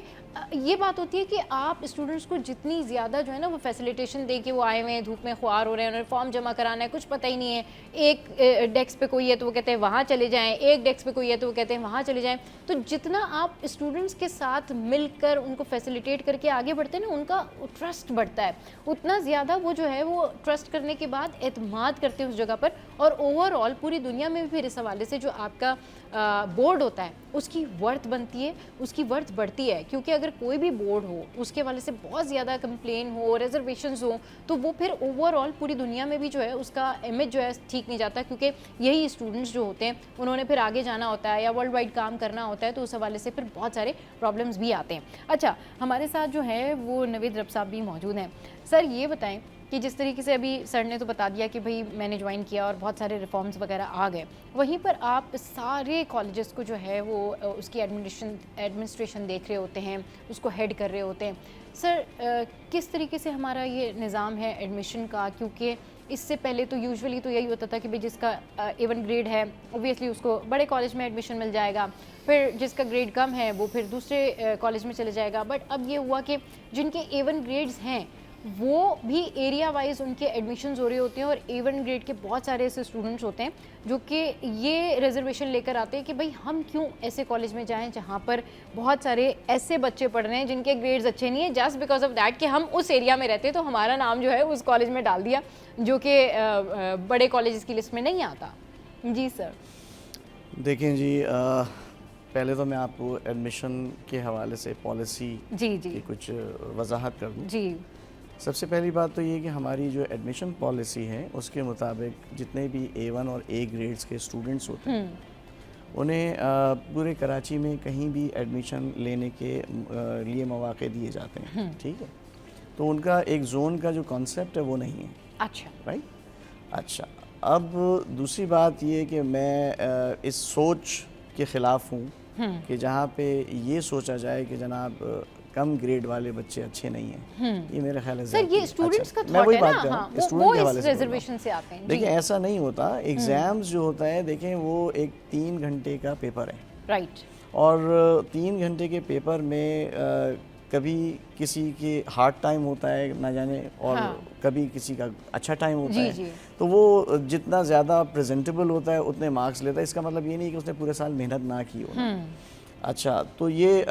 ये बात होती है कि आप स्टूडेंट्स को जितनी ज़्यादा जो है ना वो फैसिलिटेशन दे के वो आए हुए हैं, धूप में ख्वार हो रहे हैं, उन्हें फॉर्म जमा कराना है, कुछ पता ही नहीं है, एक डेस्क पे कोई है तो वो कहते हैं वहाँ चले जाएं, एक डेस्क पे कोई है तो वो कहते हैं वहाँ चले जाएं। तो जितना आप स्टूडेंट्स के साथ मिलकर उनको फैसिलिटेट करके आगे बढ़ते हैं ना, उनका ट्रस्ट बढ़ता है, उतना ज़्यादा वो जो है वो ट्रस्ट करने के बाद एतमाद करते हैं उस जगह पर, और ओवरऑल पूरी दुनिया में भी फिर इस हवाले से जो आपका बोर्ड होता है उसकी वर्थ बनती है, उसकी वर्थ बढ़ती है। क्योंकि अगर कोई भी बोर्ड हो उसके वाले से बहुत ज़्यादा कंप्लेन हो, रिजर्वेशंस हो, तो वो फिर ओवरऑल पूरी दुनिया में भी जो है उसका इमेज जो है ठीक नहीं जाता, क्योंकि यही स्टूडेंट्स जो होते हैं उन्होंने फिर आगे जाना होता है या वर्ल्ड वाइड काम करना होता है, तो उस हवाले से फिर बहुत सारे प्रॉब्लम्स भी आते हैं। अच्छा, हमारे साथ जो है वो नवीद रब साहब भी मौजूद हैं। सर ये बताएं कि जिस तरीके से अभी सर ने तो बता दिया कि भाई मैंने ज्वाइन किया और बहुत सारे रिफॉर्म्स वगैरह आ गए, वहीं पर आप सारे कॉलेजेस को जो है वो उसकी एडमिनिस्ट्रेशन देख रहे होते हैं, उसको हेड कर रहे होते हैं। सर किस तरीके से हमारा ये निज़ाम है एडमिशन का? क्योंकि इससे पहले तो यूजुअली तो यही होता था कि भाई जिसका A1 ग्रेड है ऑब्वियसली उसको बड़े कॉलेज में एडमिशन मिल जाएगा, फिर जिसका ग्रेड कम है वो फिर दूसरे कॉलेज में चले जाएगा। बट अब ये हुआ कि जिनके A1 ग्रेड्स हैं वो भी एरिया वाइज उनके एडमिशन्स हो रहे होते हैं और A1 ग्रेड के बहुत सारे ऐसे स्टूडेंट्स होते हैं जो कि ये रिजर्वेशन लेकर आते हैं कि भाई हम क्यों ऐसे कॉलेज में जाएं जहां पर बहुत सारे ऐसे बच्चे पढ़ रहे हैं जिनके ग्रेड्स अच्छे नहीं है, जस्ट बिकॉज ऑफ दैट कि हम उस एरिया में रहते हैं तो हमारा नाम जो है उस कॉलेज में डाल दिया जो कि बड़े कॉलेज की लिस्ट में नहीं आता। जी सर। देखें जी, पहले तो मैं आपको एडमिशन के हवाले से पॉलिसी जी की कुछ वजाहत कर दूँ। जी। सबसे पहली बात तो ये कि हमारी जो एडमिशन पॉलिसी है उसके मुताबिक जितने भी A1 और A ग्रेड्स के स्टूडेंट्स होते हैं उन्हें पूरे कराची में कहीं भी एडमिशन लेने के लिए मौके दिए जाते हैं, ठीक है। तो उनका एक जोन का जो कॉन्सेप्ट है वो नहीं है। अच्छा। राइट। अच्छा, अब दूसरी बात ये कि मैं इस सोच के ख़िलाफ़ हूँ कि जहाँ पे ये सोचा जाए कि जनाब कम ग्रेड वाले बच्चे अच्छे नहीं हैं, ये मेरे ख्याल है सर ये स्टूडेंट्स का मैं वही थॉट बात है कर ना, रहा हाँ, हूँ, स्टूडेंट के हवाले से रिजर्वेशन से आते हैं। देखिए ऐसा नहीं होता, एग्ज़ाम्स जो होता है देखें वो एक 3 घंटे का पेपर है, राइट। और 3 घंटे के पेपर में कभी किसी के हार्ड टाइम होता है ना जाने, और कभी किसी का अच्छा टाइम होता है, तो वो जितना ज़्यादा प्रेजेंटेबल होता है उतने मार्क्स लेता है। इसका मतलब ये नहीं कि उसने पूरे साल मेहनत ना की हो। अच्छा, तो ये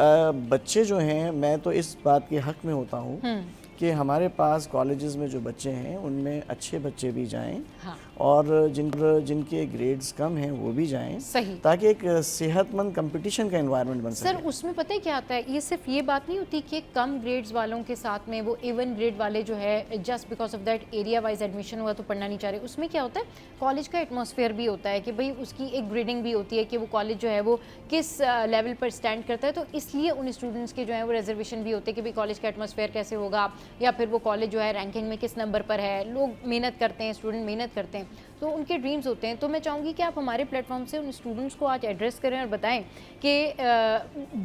बच्चे जो हैं, मैं तो इस बात के हक़ में होता हूँ कि हमारे पास कॉलेजेस में जो बच्चे हैं उनमें अच्छे बच्चे भी जाएं, हाँ। और जिनके ग्रेड्स कम हैं वो भी जाएं, सही, ताकि एक सेहतमंद कंपटीशन का एनवायरनमेंट बन सके। सर उसमें पता है क्या आता है, ये सिर्फ ये बात नहीं होती कि कम ग्रेड्स वालों के साथ में वो A1 ग्रेड वाले जो है just because of that area wise admission हुआ तो पढ़ना नहीं चाह रहे। उसमें क्या होता है, कॉलेज का एटमॉस्फेयर भी होता है कि भाई उसकी एक ग्रेडिंग भी होती है कि वो कॉलेज जो है वो किस लेवल पर स्टैंड करता है। तो इसलिए उन स्टूडेंट्स के जो है वो रिजर्वेशन भी होते हैं कि भाई कॉलेज का एटमॉस्फेयर कैसे होगा, या फिर वो कॉलेज जो है रैंकिंग में किस नंबर पर है। लोग मेहनत करते हैं, स्टूडेंट मेहनत करते हैं, तो उनके ड्रीम्स होते हैं। तो मैं चाहूँगी कि आप हमारे प्लेटफॉर्म से उन स्टूडेंट्स को आज एड्रेस करें और बताएं कि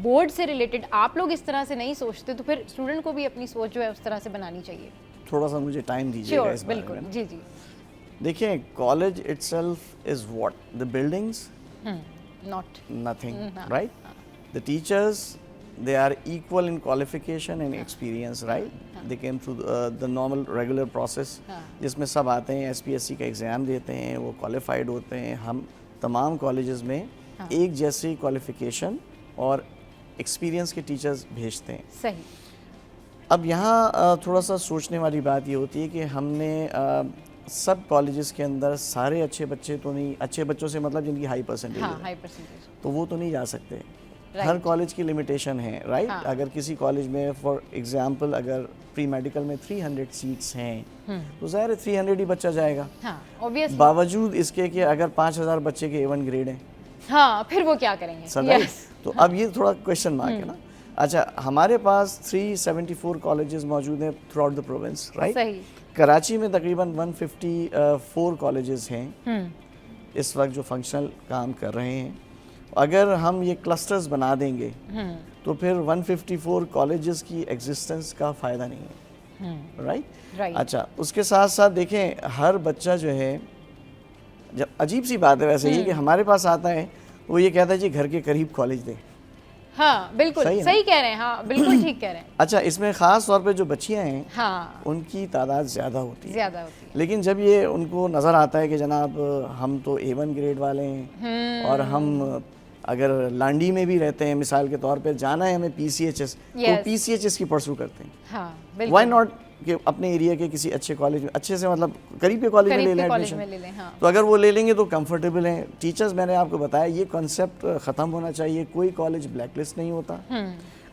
बोर्ड से रिलेटेड आप लोग इस तरह से नहीं सोचते, तो फिर स्टूडेंट को भी अपनी सोच जो है उस तरह से बनानी चाहिए। थोड़ा सा मुझे टाइम दीजिएगा इस बारे में। बिल्कुल, जी जी। देखिए, college itself is what, the buildings, not nothing, right. The teachers, they are equal in qualification and experience, right? They came through the normal regular process, जिसमें सब आते हैं, SPSC का एग्ज़ाम देते हैं, वो क्वालिफाइड होते हैं। हम तमाम कॉलेजेस में एक जैसी क्वालिफिकेशन और एक्सपीरियंस के टीचर्स भेजते हैं। सही। अब यहाँ थोड़ा सा सोचने वाली बात ये होती है कि हमने सब कॉलेजेस के अंदर सारे अच्छे बच्चे तो नहीं, अच्छे बच्चों से मतलब जिनकी हाई परसेंटेज है, तो वो तो नहीं जा सकते। हर कॉलेज की लिमिटेशन है, राइट। अगर किसी कॉलेज में फॉर एग्जांपल अगर प्री मेडिकल में 300 सीट्स हैं तो ज़ाहिर है 300 ही बच्चा जाएगा, बावजूद इसके कि अगर 5000 बच्चे के A1 ग्रेड हैं, हाँ, फिर वो क्या करेंगे। तो अब ये थोड़ा क्वेश्चन मार्क है ना। अच्छा, हमारे पास 374 कॉलेजेस मौजूद हैं through out the province, right. Karachi में तकरीबन 154 कॉलेजेस हैं इस वक्त जो फंक्शनल काम कर रहे हैं। अगर हम ये क्लस्टर्स बना देंगे तो फिर 154 कॉलेजेस की एग्जिस्टेंस का फ़ायदा नहीं है, राइट। अच्छा, उसके साथ साथ देखें हर बच्चा जो है, जब अजीब सी बात है वैसे ये कि हमारे पास आता है वो ये कहता है जी घर के करीब कॉलेज दे। हाँ बिल्कुल सही कह रहे हैं, हाँ बिल्कुल ठीक कह रहे हैं। अच्छा, इसमें ख़ास तौर पे जो बच्चियाँ हैं, हाँ, उनकी तादाद ज़्यादा होती है, लेकिन जब ये उनको नज़र आता है कि जनाब हम तो A1 ग्रेड वाले हैं और हम अगर लांडी में भी रहते हैं, मिसाल के तौर पे जाना है हमें PCHS, तो PCHS की परसू करते हैं। हाँ, व्हाई नॉट कि अपने एरिया के किसी अच्छे कॉलेज में, अच्छे से मतलब करीब के कॉलेज में ले लें एडमिशन, हाँ। तो अगर वो ले लेंगे तो कंफर्टेबल हैं टीचर्स। मैंने आपको बताया ये कॉन्सेप्ट ख़त्म होना चाहिए। कोई कॉलेज ब्लैकलिस्ट नहीं होता,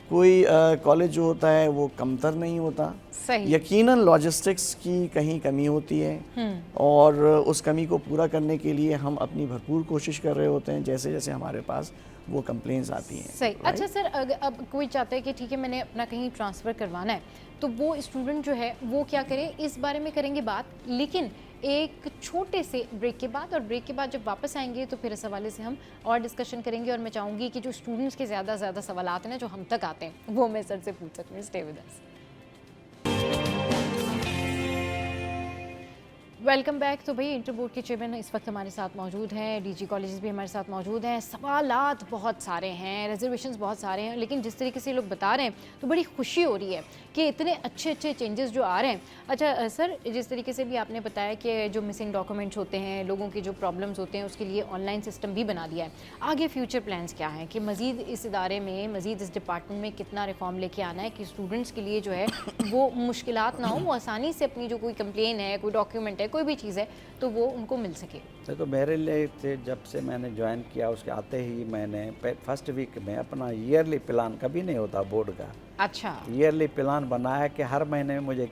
कोई कॉलेज जो होता है वो कमतर नहीं होता। यकीनन लॉजिस्टिक्स की कहीं कमी होती है और उस कमी को पूरा करने के लिए हम अपनी भरपूर कोशिश कर रहे होते हैं जैसे जैसे हमारे पास वो कंप्लेंट्स आती हैं। सही। अच्छा सर, अब कोई चाहता है कि ठीक है मैंने अपना कहीं ट्रांसफ़र करवाना है, तो वो स्टूडेंट जो है वो क्या करे, इस बारे में करेंगे बात, लेकिन एक छोटे से ब्रेक के बाद, और ब्रेक के बाद जब वापस आएंगे तो फिर इस हवाले से हम और डिस्कशन करेंगे। और मैं चाहूँगी कि जो स्टूडेंट्स के ज़्यादा से ज़्यादा सवाल आते हैं ना जो हम तक आते हैं वो मैं सर से पूछ सकूँ। Stay with us. Welcome back. तो भाई इंटर बोर्ड के चेयरमैन इस वक्त हमारे साथ मौजूद हैं, डीजी कॉलेजेस भी हमारे साथ मौजूद हैं। सवालात बहुत सारे हैं, रिजर्वेशंस बहुत सारे हैं, लेकिन जिस तरीके से लोग बता रहे हैं तो बड़ी खुशी हो रही है कि इतने अच्छे अच्छे चेंजेस जो आ रहे हैं। अच्छा सर, जिस तरीके से भी आपने बताया कि जो मिसिंग डॉक्यूमेंट्स होते हैं, लोगों के जो प्रॉब्लम्स होते हैं, उसके लिए ऑनलाइन सिस्टम भी बना दिया है। आगे फ्यूचर प्लान्स क्या हैं कि मज़ीद इस इदारे में, मज़ीद इस डिपार्टमेंट में कितना रिफॉर्म लेके आना है कि स्टूडेंट्स के लिए जो है वो मुश्किलात ना हो, वो आसानी से अपनी जो कोई कंप्लेन है, कोई डॉक्यूमेंट है, कोई भी चीज़ है तो वो उनको मिल सके। देखो मेरे लिए जब से मैंने ज्वाइन किया उसके आते ही मैंने फर्स्ट वीक में अपना ईयरली प्लान, कभी नहीं होता बोर्ड का, अच्छा ईयरली प्लान बनाया कि हर महीने में मुझे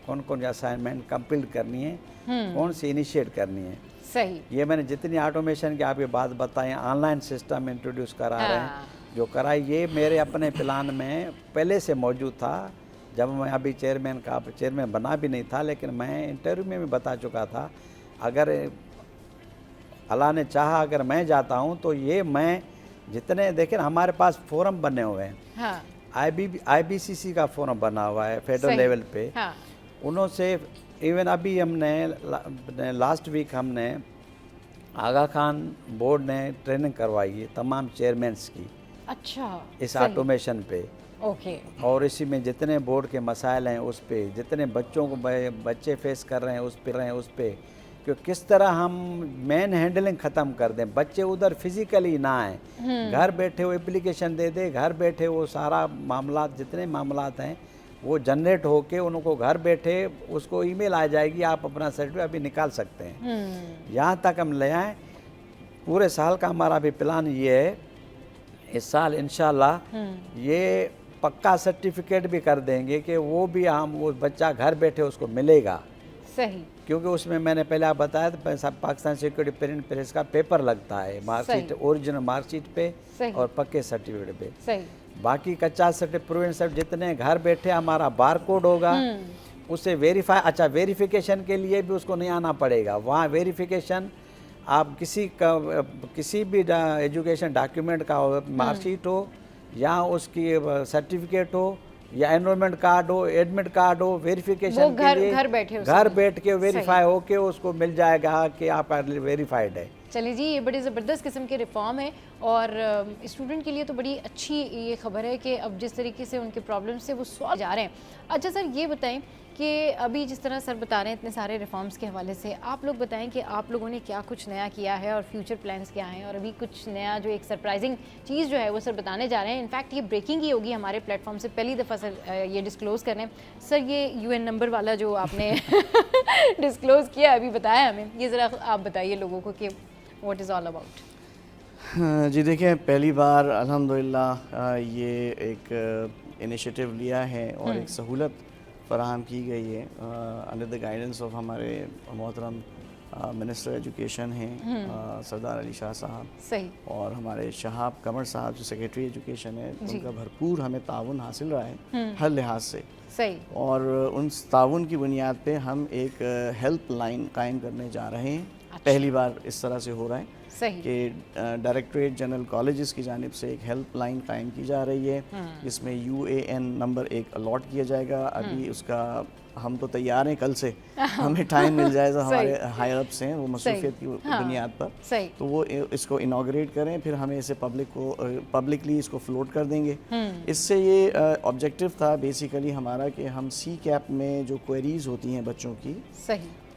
कौन कौन असाइनमेंट कंप्लीट करनी है, कौन सी इनिशिएट करनी है। सही। ये मैंने जितनी ऑटोमेशन की आप ये बात बताएं, ऑनलाइन सिस्टम इंट्रोड्यूस करा रहे हैं, जो कराई, ये मेरे अपने प्लान में पहले से मौजूद था। जब मैं अभी चेयरमैन बना भी नहीं था, लेकिन मैं इंटरव्यू में भी बता चुका था, अगर अल्लाह ने चाहा अगर मैं जाता हूं तो ये मैं जितने, देखें हमारे पास फोरम बने हुए हैं। हाँ। IBCC का फोरम बना हुआ है फेडरल लेवल पे। हाँ। उन्होंने इवन अभी हमने लास्ट वीक हमने आगा खान बोर्ड ने ट्रेनिंग करवाई है तमाम चेयरमैन्स की। अच्छा। इस ऑटोमेशन पे। ओके। और इसी में जितने बोर्ड के मसाइल हैं उस पे, जितने बच्चों को बच्चे फेस कर रहे हैं उस पे कि किस तरह हम मैन हैंडलिंग ख़त्म कर दें, बच्चे उधर फिजिकली ना आए, घर बैठे वो एप्लीकेशन दे दे, घर बैठे वो सारा मामला, जितने मामलात हैं वो जनरेट होके उनको घर बैठे उसको ईमेल आ जाएगी, आप अपना सर्टिफिकेट अभी निकाल सकते हैं। यहाँ तक हम ले आए। पूरे साल का हमारा भी प्लान ये है, इस साल इंशाल्लाह ये पक्का सर्टिफिकेट भी कर देंगे कि वो भी हम वो बच्चा घर बैठे उसको मिलेगा। सही। क्योंकि उसमें मैंने पहले आप बताया था पाकिस्तान सिक्योरिटी प्रिंट प्रेस का पेपर लगता है, मार्कशीट, ओरिजिनल मार्कशीट पे और पक्के सर्टिफिकेट पे। सही। बाकी कच्चा सर्टिफिकेट, प्रूवन सर्टिफिकेट, जितने घर बैठे हमारा बारकोड होगा उससे वेरीफाई। अच्छा, वेरिफिकेशन के लिए भी उसको नहीं आना पड़ेगा, वहाँ वेरिफिकेशन आप किसी भी एजुकेशन डॉक्यूमेंट का हो, मार्कशीट हो या उसकी सर्टिफिकेट हो या एनरोलमेंट कार्ड हो, एडमिट कार्ड हो, वेरिफिकेशन के लिए घर बैठ के वेरीफाई होके उसको मिल जाएगा कि आप वेरीफाइड है। चलिए जी, ये बड़ी ज़बरदस्त किस्म के रिफॉर्म है और स्टूडेंट के लिए तो बड़ी अच्छी ये खबर है कि अब जिस तरीके से उनके प्रॉब्लम्स से वो सॉल्व जा रहे हैं। अच्छा सर, ये बताएं कि अभी जिस तरह सर बता रहे हैं इतने सारे रिफॉर्म्स के हवाले से, आप लोग बताएं कि आप लोगों ने क्या कुछ नया किया है और फ्यूचर प्लान्स क्या हैं, और अभी कुछ नया जो एक सरप्राइजिंग चीज़ जो है वो सर बताने जा रहे हैं। इनफैक्ट ये ब्रेकिंग ही होगी हमारे प्लेटफॉर्म से, पहली दफ़ा सर ये डिस्क्लोज़ कर रहे हैं। सर ये UN नंबर वाला जो आपने डिस्क्लोज़ किया अभी बताया हमें, ये ज़रा आप बताइए लोगों को कि व्हाट इज़ ऑल अबाउट। जी देखिए, पहली बार अल्हम्दुलिल्लाह ये एक इनिशिएटिव लिया है और एक सहूलत फराहम की गई है अंडर द गाइडेंस ऑफ हमारे मोहतरम मिनिस्टर एजुकेशन हैं सरदार अली शाह साहब। सही। और हमारे शहाब कमर साहब जो सेक्रेटरी एजुकेशन है, उनका भरपूर हमें ताउन हासिल रहा है हर लिहाज से। सही। और उन ताउन की बुनियाद पे हम एक हेल्प लाइन कायम करने जा रहे हैं। अच्छा। पहली बार इस तरह से हो रहा है कि डायरेक्टरेट जनरल कॉलेजेस की जानिब से एक हेल्प लाइन कायम की जा रही है, जिसमें UAN नंबर एक अलॉट किया जाएगा। अभी उसका हम तो तैयार हैं, कल से हमें टाइम मिल जाएगा, हमारे हायर अप्स हैं वो मसरूफियत की बुनियाद पर, तो वो इसको इनॉग्रेट करें, फिर हमें इसे पब्लिकली इसको फ्लोट कर देंगे। इससे ये ऑब्जेक्टिव था बेसिकली हमारा कि हम CCAP में जो क्वेरीज होती हैं बच्चों की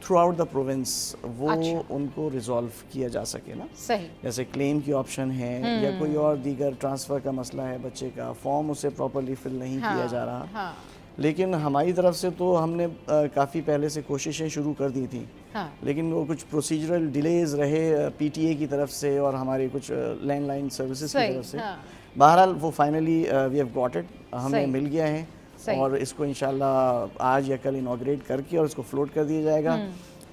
थ्रू आउट द प्रोविंस, वो उनको रिजॉल्व किया जा सके ना। सही। जैसे क्लेम की ऑप्शन है या कोई और दीगर ट्रांसफ़र का मसला है, बच्चे का फॉर्म उसे प्रॉपरली फिल नहीं किया जा रहा। लेकिन हमारी तरफ से तो हमने काफ़ी पहले से कोशिशें शुरू कर दी थी, लेकिन वो कुछ प्रोसीजरल डिलेज रहे PTA की तरफ से और हमारे कुछ लैंडलाइन सर्विसेज की तरफ से। बहरहाल वो finally we have got it, हमें मिल गया है और इसको इंशाल्लाह आज या कल इनॉग्रेट करके और इसको फ्लोट कर दिया जाएगा।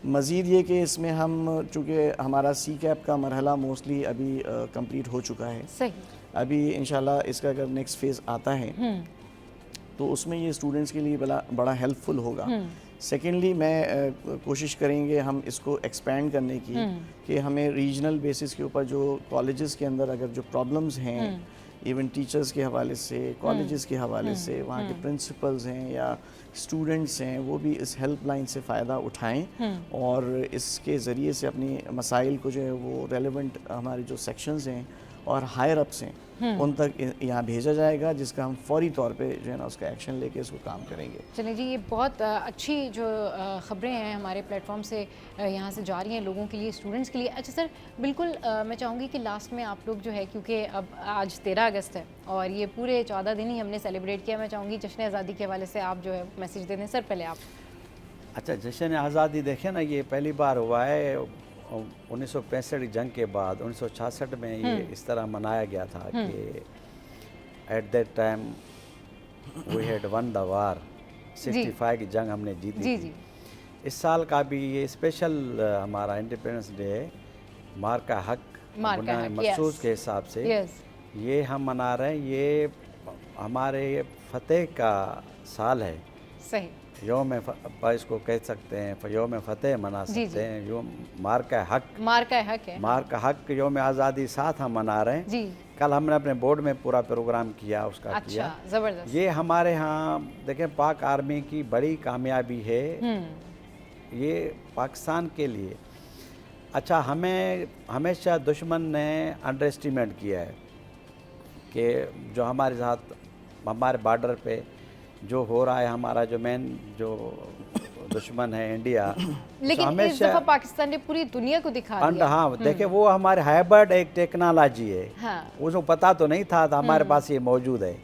मज़ीद ये कि इसमें हम चूँकि हमारा CCAP का मरहला मोस्टली अभी कंप्लीट हो चुका है, अभी इंशाल्लाह इसका अगर नेक्स्ट फेज़ आता है तो उसमें ये स्टूडेंट्स के लिए बड़ा हेल्पफुल होगा। सेकेंडली मैं कोशिश करेंगे हम इसको एक्सपेंड करने की कि हमें रीजनल बेसिस के ऊपर जो कॉलेजेस के अंदर अगर जो प्रॉब्लम्स हैं इवन टीचर्स के हवाले से, कॉलेजेस के हवाले से, वहाँ के प्रिंसिपल्स हैं या स्टूडेंट्स हैं, वो भी इस हेल्पलाइन से फ़ायदा उठाएं और इसके ज़रिए से अपनी मसाइल को जो है वो रेलेवेंट हमारे जो सेक्शंस हैं और हायर अप्स हैं उन तक यहाँ भेजा जाएगा, जिसका हम फौरी तौर पे जो है ना उसका एक्शन लेके इसको काम करेंगे। चलिए जी, ये बहुत अच्छी जो ख़बरें हैं हमारे प्लेटफॉर्म से यहाँ से जा रही हैं लोगों के लिए, स्टूडेंट्स के लिए। अच्छा सर, बिल्कुल मैं चाहूँगी कि लास्ट में आप लोग जो है, क्योंकि अब आज 13 अगस्त है और ये पूरे 14 दिन ही हमने सेलिब्रेट किया, मैं चाहूँगी जश्न आज़ादी के हवाले से आप जो है मैसेज दे दें। सर पहले आप। अच्छा, जश्न आज़ादी देखें ना, ये पहली बार हुआ है 1965 जंग के बाद। 1966 में ये इस तरह मनाया गया था कि at that time we had won the war, 65 की जंग हमने जीती थी। इस साल का भी ये स्पेशल हमारा इंडिपेंडेंस डे है, मार का हक मखसूस के हिसाब से ये हम मना रहे हैं। ये हमारे फतेह का साल है। सही, योम इसको कह सकते हैं, योम फतेह मना सकते हैं। योम मार का हक है, मार का हक, योम आज़ादी साथ हम मना रहे हैं जी। कल हमने अपने बोर्ड में पूरा प्रोग्राम किया, उसका अच्छा, किया ज़बरदस्त। ये हमारे यहाँ देखें पाक आर्मी की बड़ी कामयाबी है ये पाकिस्तान के लिए। अच्छा, हमें हमेशा दुश्मन ने अंडर एस्टिमेट किया है कि जो हमारे साथ हमारे बॉर्डर पे जो हो रहा है, हमारा जो मेन जो दुश्मन है इंडिया, लेकिन इस दफा पाकिस्तान ने पूरी दुनिया को दिखा दिया। हाँ, देखे वो हमारे हाइब्रिड एक टेक्नोलॉजी है, हाँ। उसको पता तो नहीं था, हमारे पास ये मौजूद है।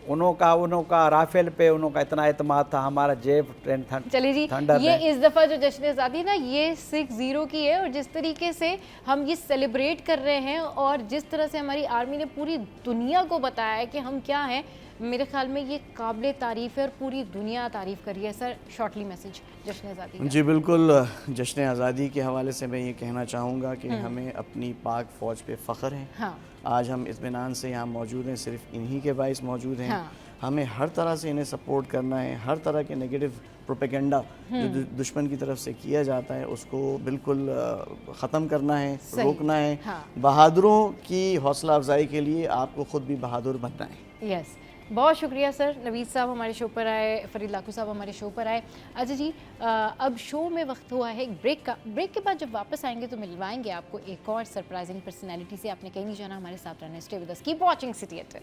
उनका राफेल पे उनका इतना एतमाद था, हमारा जेफ ट्रेन चलिए जी, ये इस दफ़ा जो जश्न आज़ादी ना ये 6-0 की है, और जिस तरीके से हम ये सेलिब्रेट कर रहे हैं और जिस तरह से हमारी आर्मी ने पूरी दुनिया को बताया है कि हम क्या हैं, मेरे ख्याल में ये काबिल तारीफ़ है और पूरी दुनिया तारीफ़ कर रही है। सर शॉर्टली मैसेज जश्न आज़ादी। जी बिल्कुल, जश्न आज़ादी के हवाले से मैं ये कहना चाहूँगा कि हमें अपनी पाक फ़ौज पे फ़ख्र है। हाँ। आज हम इत्मीनान से यहाँ मौजूद हैं, सिर्फ इन्हीं के बाइस मौजूद हैं। हाँ। हमें हर तरह से इन्हें सपोर्ट करना है, हर तरह के नेगेटिव प्रोपेगेंडा जो दुश्मन की तरफ से किया जाता है उसको बिल्कुल ख़त्म करना है, रोकना है। हाँ। बहादुरों की हौसला अफजाई के लिए आपको ख़ुद भी बहादुर बनना है। यस, बहुत शुक्रिया सर। नवीद साहब हमारे शो पर आए, फरीद लाखू साहब हमारे शो पर आए। अच्छा जी, अब शो में वक्त हुआ है एक ब्रेक का। ब्रेक के बाद जब वापस आएंगे तो मिलवाएंगे आपको एक और सरप्राइजिंग पर्सनैलिटी से। आपने कहीं नहीं जाना, हमारे साथ रहना। Stay with us, keep watching city at 10।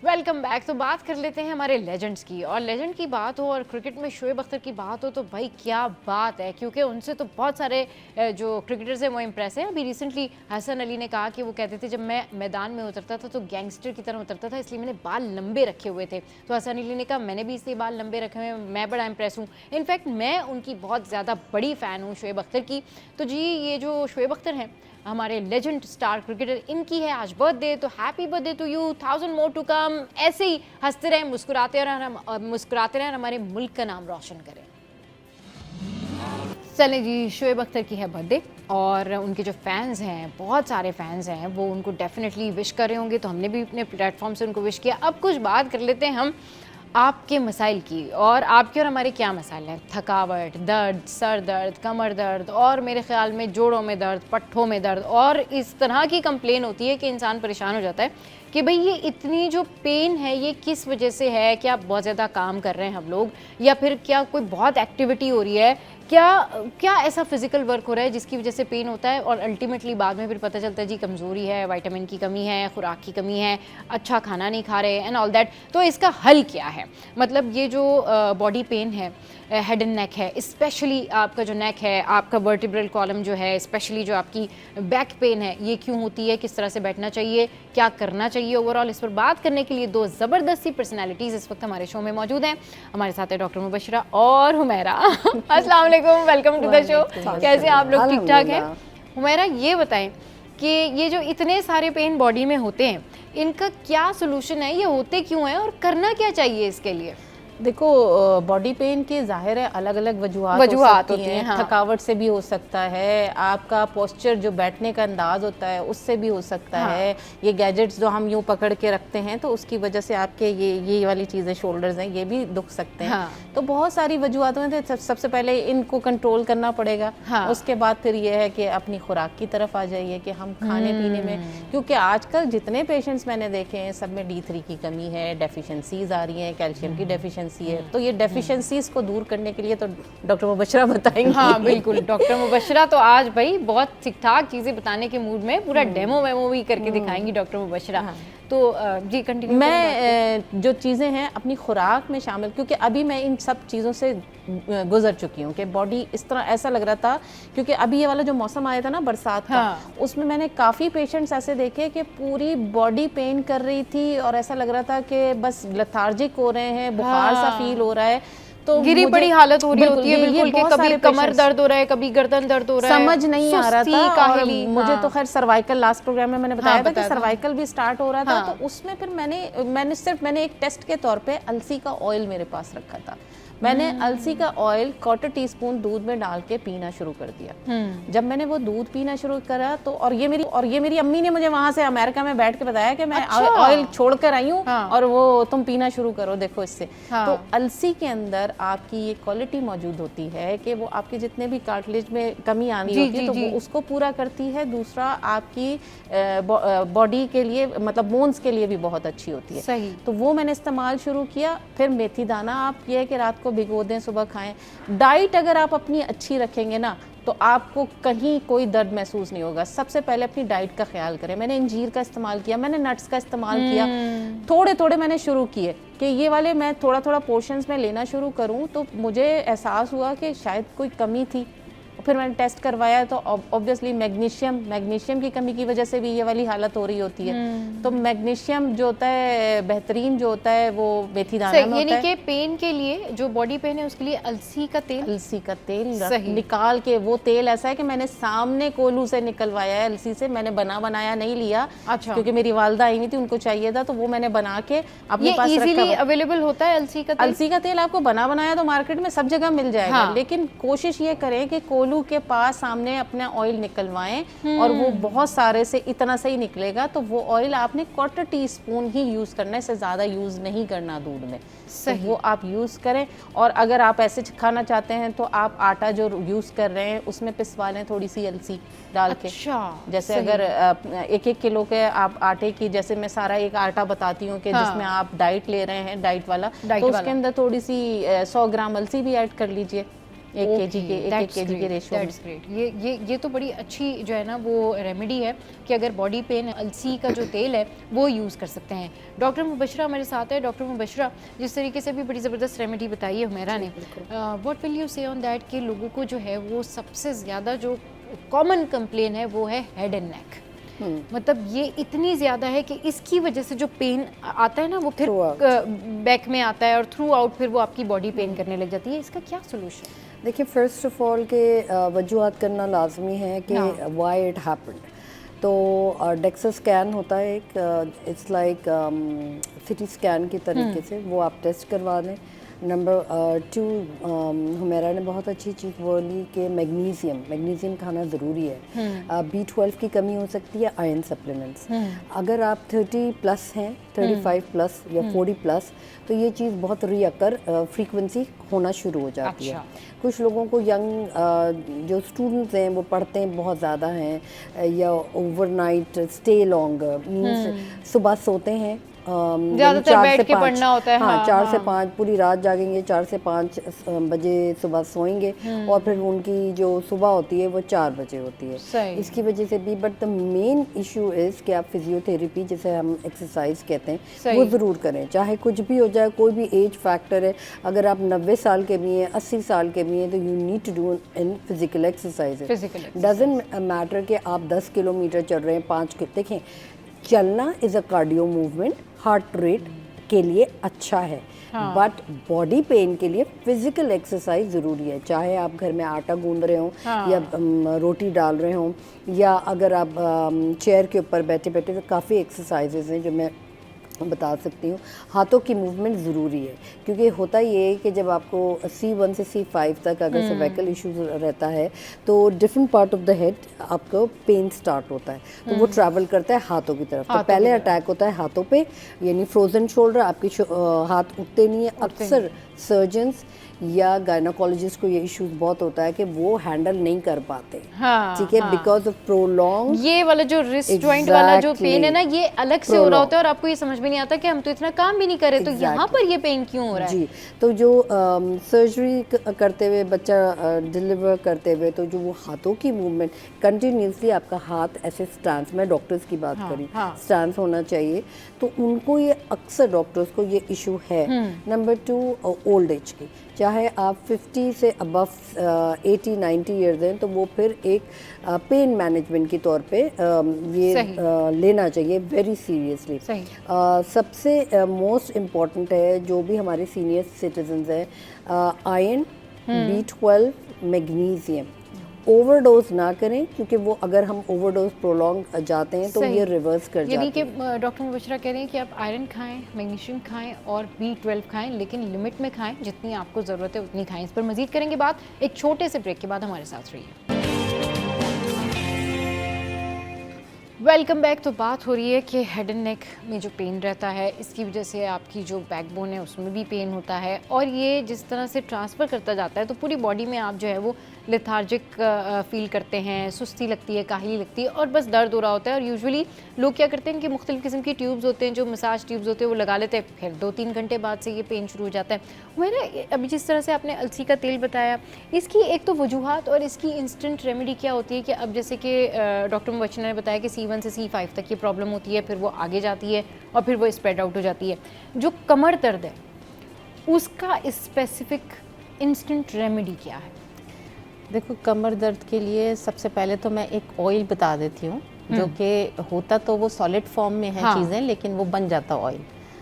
Welcome back. तो बात कर लेते हैं हमारे लेजेंड्स की, और लेजेंड की बात हो और क्रिकेट में शोएब अख्तर की बात हो तो भाई क्या बात है, क्योंकि उनसे तो बहुत सारे जो क्रिकेटर्स हैं वो इम्प्रेस हैं। अभी रिसेंटली हसन अली ने कहा कि वो कहते थे जब मैं मैदान में उतरता था तो गैंगस्टर की तरह उतरता था, इसलिए मैंने बाल लंबे रखे हुए थे। तो हसन अली ने कहा मैंने भी इसलिए बाल लंबे रखे हुए हैं, मैं बड़ा इम्प्रेस हूँ। इनफैक्ट मैं उनकी बहुत ज़्यादा बड़ी फ़ैन हूँ शोएब अख्तर की। तो जी ये जो शोएब अख्तर हैं हमारे लेजेंड स्टार क्रिकेटर, इनकी है आज बर्थडे, तो happy birthday to you, 1000 more to come. ऐसे ही हंसते रहें, मुस्कुराते रहें, हमारे मुल्क का नाम रोशन करें। चलें जी, शोएब अख्तर की है बर्थडे और उनके जो फैंस हैं, बहुत सारे फैंस हैं, वो उनको डेफिनेटली विश कर रहे होंगे, तो हमने भी अपने प्लेटफॉर्म से उनको विश किया। अब कुछ बात कर लेते हैं हम आपके मसाइल की, और आपके और हमारे क्या मसाइल हैं। थकावट, दर्द, सर दर्द, कमर दर्द, और मेरे ख्याल में जोड़ों में दर्द, पट्ठों में दर्द, और इस तरह की कंप्लेन होती है कि इंसान परेशान हो जाता है कि भाई ये इतनी जो पेन है ये किस वजह से है। क्या बहुत ज़्यादा काम कर रहे हैं हम लोग, या फिर क्या कोई बहुत एक्टिविटी हो रही है, क्या ऐसा फिजिकल वर्क हो रहा है जिसकी वजह से पेन होता है, और अल्टीमेटली बाद में फिर पता चलता है जी कमज़ोरी है, विटामिन की कमी है, खुराक की कमी है, अच्छा खाना नहीं खा रहे एंड ऑल दैट। तो इसका हल क्या है? मतलब ये जो बॉडी पेन है, हेड एंड नेक है, स्पेशली आपका जो नेक है, आपका वर्टिब्रल कॉलम जो है, स्पेशली जो आपकी बैक पेन है, ये क्यों होती है, किस तरह से बैठना चाहिए, क्या करना चाहिए ओवरऑल, इस पर बात करने के लिए दो ज़बरदस्त सी पर्सनैलिटीज़ इस वक्त हमारे शो में मौजूद हैं। हमारे साथ है डॉक्टर मुबशरा और हुमैरा। अस्सलाम वालेकुम, वेलकम टू द शो। कैसे आप लोग? ठीक ठाक हैं? हुमैरा ये बताएं कि ये जो इतने सारे पेन बॉडी में होते हैं, इनका क्या सोल्यूशन है, ये होते क्यों हैं और करना क्या चाहिए इसके लिए? देखो बॉडी पेन के जाहिर है अलग अलग वजूहात होती हैं। हाँ। थकावट से भी हो सकता है, आपका पोस्चर जो बैठने का अंदाज होता है उससे भी हो सकता है, ये गैजेट्स जो हम यूं पकड़ के रखते हैं तो उसकी वजह से आपके ये वाली चीज़ें शोल्डर्स हैं ये भी दुख सकते हैं। तो बहुत सारी वजूहात हैं। तो सबसे पहले इनको कंट्रोल करना पड़ेगा। उसके बाद फिर ये है कि अपनी खुराक की तरफ आ जाइए कि हम खाने पीने में, क्योंकि आजकल जितने पेशेंट्स मैंने देखे हैं सब में D3 की कमी है, डेफिशिएंसीज आ रही हैं, कैल्शियम की डेफिशिएंसी है। तो ये डेफिशिएंसीज को दूर करने के लिए तो डॉक्टर मुबशरा बताएंगी। हाँ बिल्कुल, डॉक्टर मुबशरा तो आज भाई बहुत ठीक ठाक चीज़ें बताने के मूड में, पूरा डेमो वेमो भी करके दिखाएंगी डॉक्टर मुबशरा। तो जी कंटिन्यू। मैं जो चीज़ें हैं अपनी खुराक में शामिल, क्योंकि अभी मैं इन सब चीज़ों से गुजर चुकी हूँ कि बॉडी इस तरह ऐसा लग रहा था, क्योंकि अभी ये वाला जो मौसम आया था ना बरसात का, उसमें मैंने काफ़ी पेशेंट्स ऐसे देखे कि पूरी बॉडी पेन कर रही थी और ऐसा लग रहा था कि बस लेथार्जिक हो रहे हैं, बुखार सा फील हो रहा है, तो गिरी पड़ी हालत हो रही होती है बिल्कुल कि कभी कमर दर्द हो रहा है, कभी गर्दन दर्द हो रहा है, समझ नहीं आ रहा था। और मुझे तो खैर सर्वाइकल, लास्ट प्रोग्राम में मैंने बताया था कि सर्वाइकल भी स्टार्ट हो रहा था। तो उसमें फिर मैंने एक टेस्ट के तौर पे अलसी का ऑयल मेरे पास रखा था। मैंने अलसी का ऑयल 1/4 टीस्पून दूध में डाल के पीना शुरू कर दिया। जब मैंने वो दूध पीना शुरू करा तो और ये मेरी अम्मी ने मुझे वहां से अमेरिका में बैठ के बताया कि मैं ऑयल छोड़कर आई हूँ और वो तुम पीना शुरू करो, देखो इससे। तो अलसी के अंदर आपकी ये क्वालिटी मौजूद होती है कि वो आपके जितने भी कार्टिलेज में कमी आनी होती है तो वो उसको पूरा करती है। दूसरा आपकी बॉडी के लिए, मतलब बोन्स के लिए भी बहुत अच्छी होती है। सही। तो वो मैंने इस्तेमाल शुरू किया। फिर मेथी दाना आप ये है कि रात को भिगो दें, सुबह खाएं। डाइट अगर आप अपनी अच्छी रखेंगे ना तो आपको कहीं कोई दर्द महसूस नहीं होगा। सबसे पहले अपनी डाइट का ख्याल करें। मैंने अंजीर का इस्तेमाल किया, मैंने नट्स का इस्तेमाल किया, थोड़े थोड़े मैंने शुरू किए कि ये वाले मैं थोड़ा थोड़ा पोर्शंस में लेना शुरू करूं। तो मुझे एहसास हुआ कि शायद कोई कमी थी। फिर मैंने टेस्ट करवाया तो ऑब्वियसली मैग्नीशियम की कमी की वजह से भी ये वाली हालत हो रही होती है। तो मैग्नीशियम जो होता है बेहतरीन जो होता है वो मेथी दाना में होता है। यानी कि पेन के लिए, जो बॉडी पेन है उसके लिए अलसी का तेल निकाल के, वो तेल ऐसा है कि मैंने सामने कोलू से निकलवाया है, अलसी से। मैंने बनाया नहीं लिया। अच्छा। क्योंकि मेरी वालदा आई हुई थी, उनको चाहिए था, तो वो मैंने बना के अपने पास रखा। इजीली अवेलेबल होता है अलसी का तेल? अलसी का तेल आपको बनाया तो मार्केट में सब जगह मिल जाएगा। लेकिन कोशिश ये करें कि कोलू के पास सामने अपना ऑयल निकलवाएं और वो बहुत सारे से इतना सही निकलेगा। तो वो ऑयल आपने 1/4 टीस्पून ही यूज करना है, इससे ज्यादा यूज नहीं करना दूध में। तो वो आप यूज करें। और अगर आप ऐसे खाना चाहते हैं तो आप आटा जो यूज कर रहे हैं उसमें पिसवा लें थोड़ी सी अलसी डाल के। जैसे अगर 1-1 किलो के आप आटे की, जैसे मैं सारा एक आटा बताती हूँ कि जिसमें आप डाइट ले रहे हैं, डाइट वाला, तो उसके अंदर थोड़ी सी 100 ग्राम अलसी भी ऐड कर लीजिए 1 केजी के रेशियो में। ये तो बड़ी अच्छी जो है ना वो रेमेडी है कि अगर बॉडी पेन, अलसी का जो तेल है वो यूज़ कर सकते हैं। डॉक्टर मुबशरा हमारे साथ है। डॉक्टर मुबशरा, जिस तरीके से भी बड़ी ज़बरदस्त रेमेडी बताई है हुमैरा ने, व्हाट विल यू से ऑन दैट कि लोगों को जो है वो सबसे ज़्यादा जो कॉमन कंप्लेन है वो है हेड एंड नेक। मतलब ये इतनी ज़्यादा है कि इसकी वजह से जो पेन आता है ना वो फिर बैक में आता है और थ्रू आउट फिर वो आपकी बॉडी पेन करने लग जाती है। इसका क्या सोल्यूशन? देखिए, फर्स्ट ऑफ ऑल के वजूहत करना लाजमी है कि वाई इट हैपेंड। तो डेक्सा स्कैन होता है एक, इट्स लाइक सिटी स्कैन की तरीके से, वो आप टेस्ट करवा लें। नंबर 2, हुमैरा ने बहुत अच्छी चीज़ बोली कि मैग्नीशियम खाना ज़रूरी है। B12 की कमी हो सकती है, आयरन सप्लीमेंट्स। अगर आप 30+ हैं, 35+ या 40+, तो ये चीज़ बहुत रिअकर फ्रीक्वेंसी होना शुरू हो जाती है। कुछ लोगों को यंग जो स्टूडेंट्स हैं वो पढ़ते हैं बहुत ज़्यादा हैं, या ओवरनाइट स्टे लॉन्गर, मीन्स सुबह सोते हैं, ज़्यादातर बैठ के पढ़ना होता है। हाँ, 4 से 5 पूरी रात जागेंगे, 4 से 5 बजे सुबह सोएंगे, और फिर उनकी जो सुबह होती है वो 4 बजे होती है। इसकी वजह से भी, but the main issue is कि आप फिजियोथेरेपी, जिसे हम एक्सरसाइज कहते हैं, वो ज़रूर करें। चाहे कुछ भी हो जाए, कोई भी एज फैक्टर है, अगर आप 90 साल के भी हैं, 80 साल के भी हैं, तो you need to do in physical exercise. Doesn't matter कि आप 10 किलोमीटर चल रहे हैं, 5 देखें, चलना is a cardio movement, heart rate के लिए अच्छा है, बट बॉडी पेन के लिए फिजिकल एक्सरसाइज ज़रूरी है। चाहे आप घर में आटा गूंद रहे हों, या रोटी डाल रहे हों, या अगर आप चेयर के ऊपर बैठे बैठे, तो काफ़ी एक्सरसाइजेज हैं जो मैं बता सकती हूँ। हाथों की मूवमेंट ज़रूरी है, क्योंकि होता ये है कि जब आपको C1 से C5 तक अगर सर्वाइकल इशू रहता है तो different part of the head आपको पेन स्टार्ट होता है, तो वो ट्रैवल करता है हाथों की तरफ। तो पहले अटैक होता है हाथों पे, यानी फ्रोजन शोल्डर, आपके हाथ उठते नहीं है। अक्सर सर्जन्स या गायनोकोलॉजिस्ट को ये इश्यूज बहुत होता है कि वो हैंडल नहीं कर पाते, ठीक है, बिकॉज ऑफ प्रोलॉन्ग। ये वाला जो रिस्ट जॉइंट वाला जो पेन है ना, ये अलग से हो रहा होता है और आपको ये समझ में नहीं आता कि हम तो इतना काम भी नहीं कर रहे, तो यहाँ पर ये पेन क्यों हो रहा है? जी, तो जो सर्जरी करते हुए, बच्चा डिलीवर करते हुए, तो जो वो हाथों की मूवमेंट कंटिन्यूसली, आपका हाथ ऐसे स्टांस, मैं डॉक्टर्स की बात करी, स्टांस होना चाहिए, तो उनको ये अक्सर डॉक्टर्स को ये इशू है। नंबर 2, ओल्ड एज की, चाहे आप 50 से अबव 80-90 ईयर्स हैं, तो वो फिर एक पेन मैनेजमेंट के तौर पे ये लेना चाहिए वेरी सीरियसली। सबसे मोस्ट इम्पॉर्टेंट है जो भी हमारे सीनियर सिटीजन्स हैं, आयरन, B12, मैग्नीशियम, ओवरडोज ना करें, क्योंकि वो अगर हम ओवरडोज प्रोलॉन्ग जाते हैं तो ये रिवर्स कर जाते हैं। यानी कि डॉक्टर मुबशरा कह रहे हैं कि आप आयरन खाएं, मैग्नीशियम खाएं और B12 खाएं, लेकिन लिमिट में खाएं, जितनी आपको ज़रूरत है उतनी खाएं। इस पर मज़ीद करेंगे बात एक छोटे से ब्रेक के बाद। हमारे साथ रहिए। Welcome back. तो बात हो रही है कि हेड एंड नेक में जो पेन रहता है, इसकी वजह से आपकी जो बैकबोन है उसमें भी पेन होता है, और ये जिस तरह से ट्रांसफ़र करता जाता है तो पूरी बॉडी में आप जो है वो लेथार्जिक फील करते हैं, सुस्ती लगती है, काहली लगती है और बस दर्द हो रहा होता है। और यूजुअली लोग क्या करते हैं कि मुख्तलिफ़ किस्म की ट्यूब्स होते हैं, जो मसाज ट्यूब्स होते हैं, वो लगा लेते हैं, फिर 2-3 घंटे बाद से ये पेन शुरू हो जाता है। मेरा अभी जिस तरह से आपने अलसी का तेल बताया, इसकी एक तो वजूहात और इसकी इंस्टेंट रेमेडी क्या होती है कि अब जैसे कि डॉक्टर मुबशरा ने बताया कि C1 से C5 तक ये प्रॉब्लम होती है, फिर वो आगे जाती है और फिर वो स्प्रेड आउट हो जाती है। जो कमर दर्द है उसका स्पेसिफिक इंस्टेंट रेमेडी क्या है? देखो, कमर दर्द के लिए सबसे पहले तो मैं एक ऑयल बता देती हूँ, जो कि होता तो वो सॉलिड फॉर्म में है चीज़ें, लेकिन वो बन जाता ऑयल।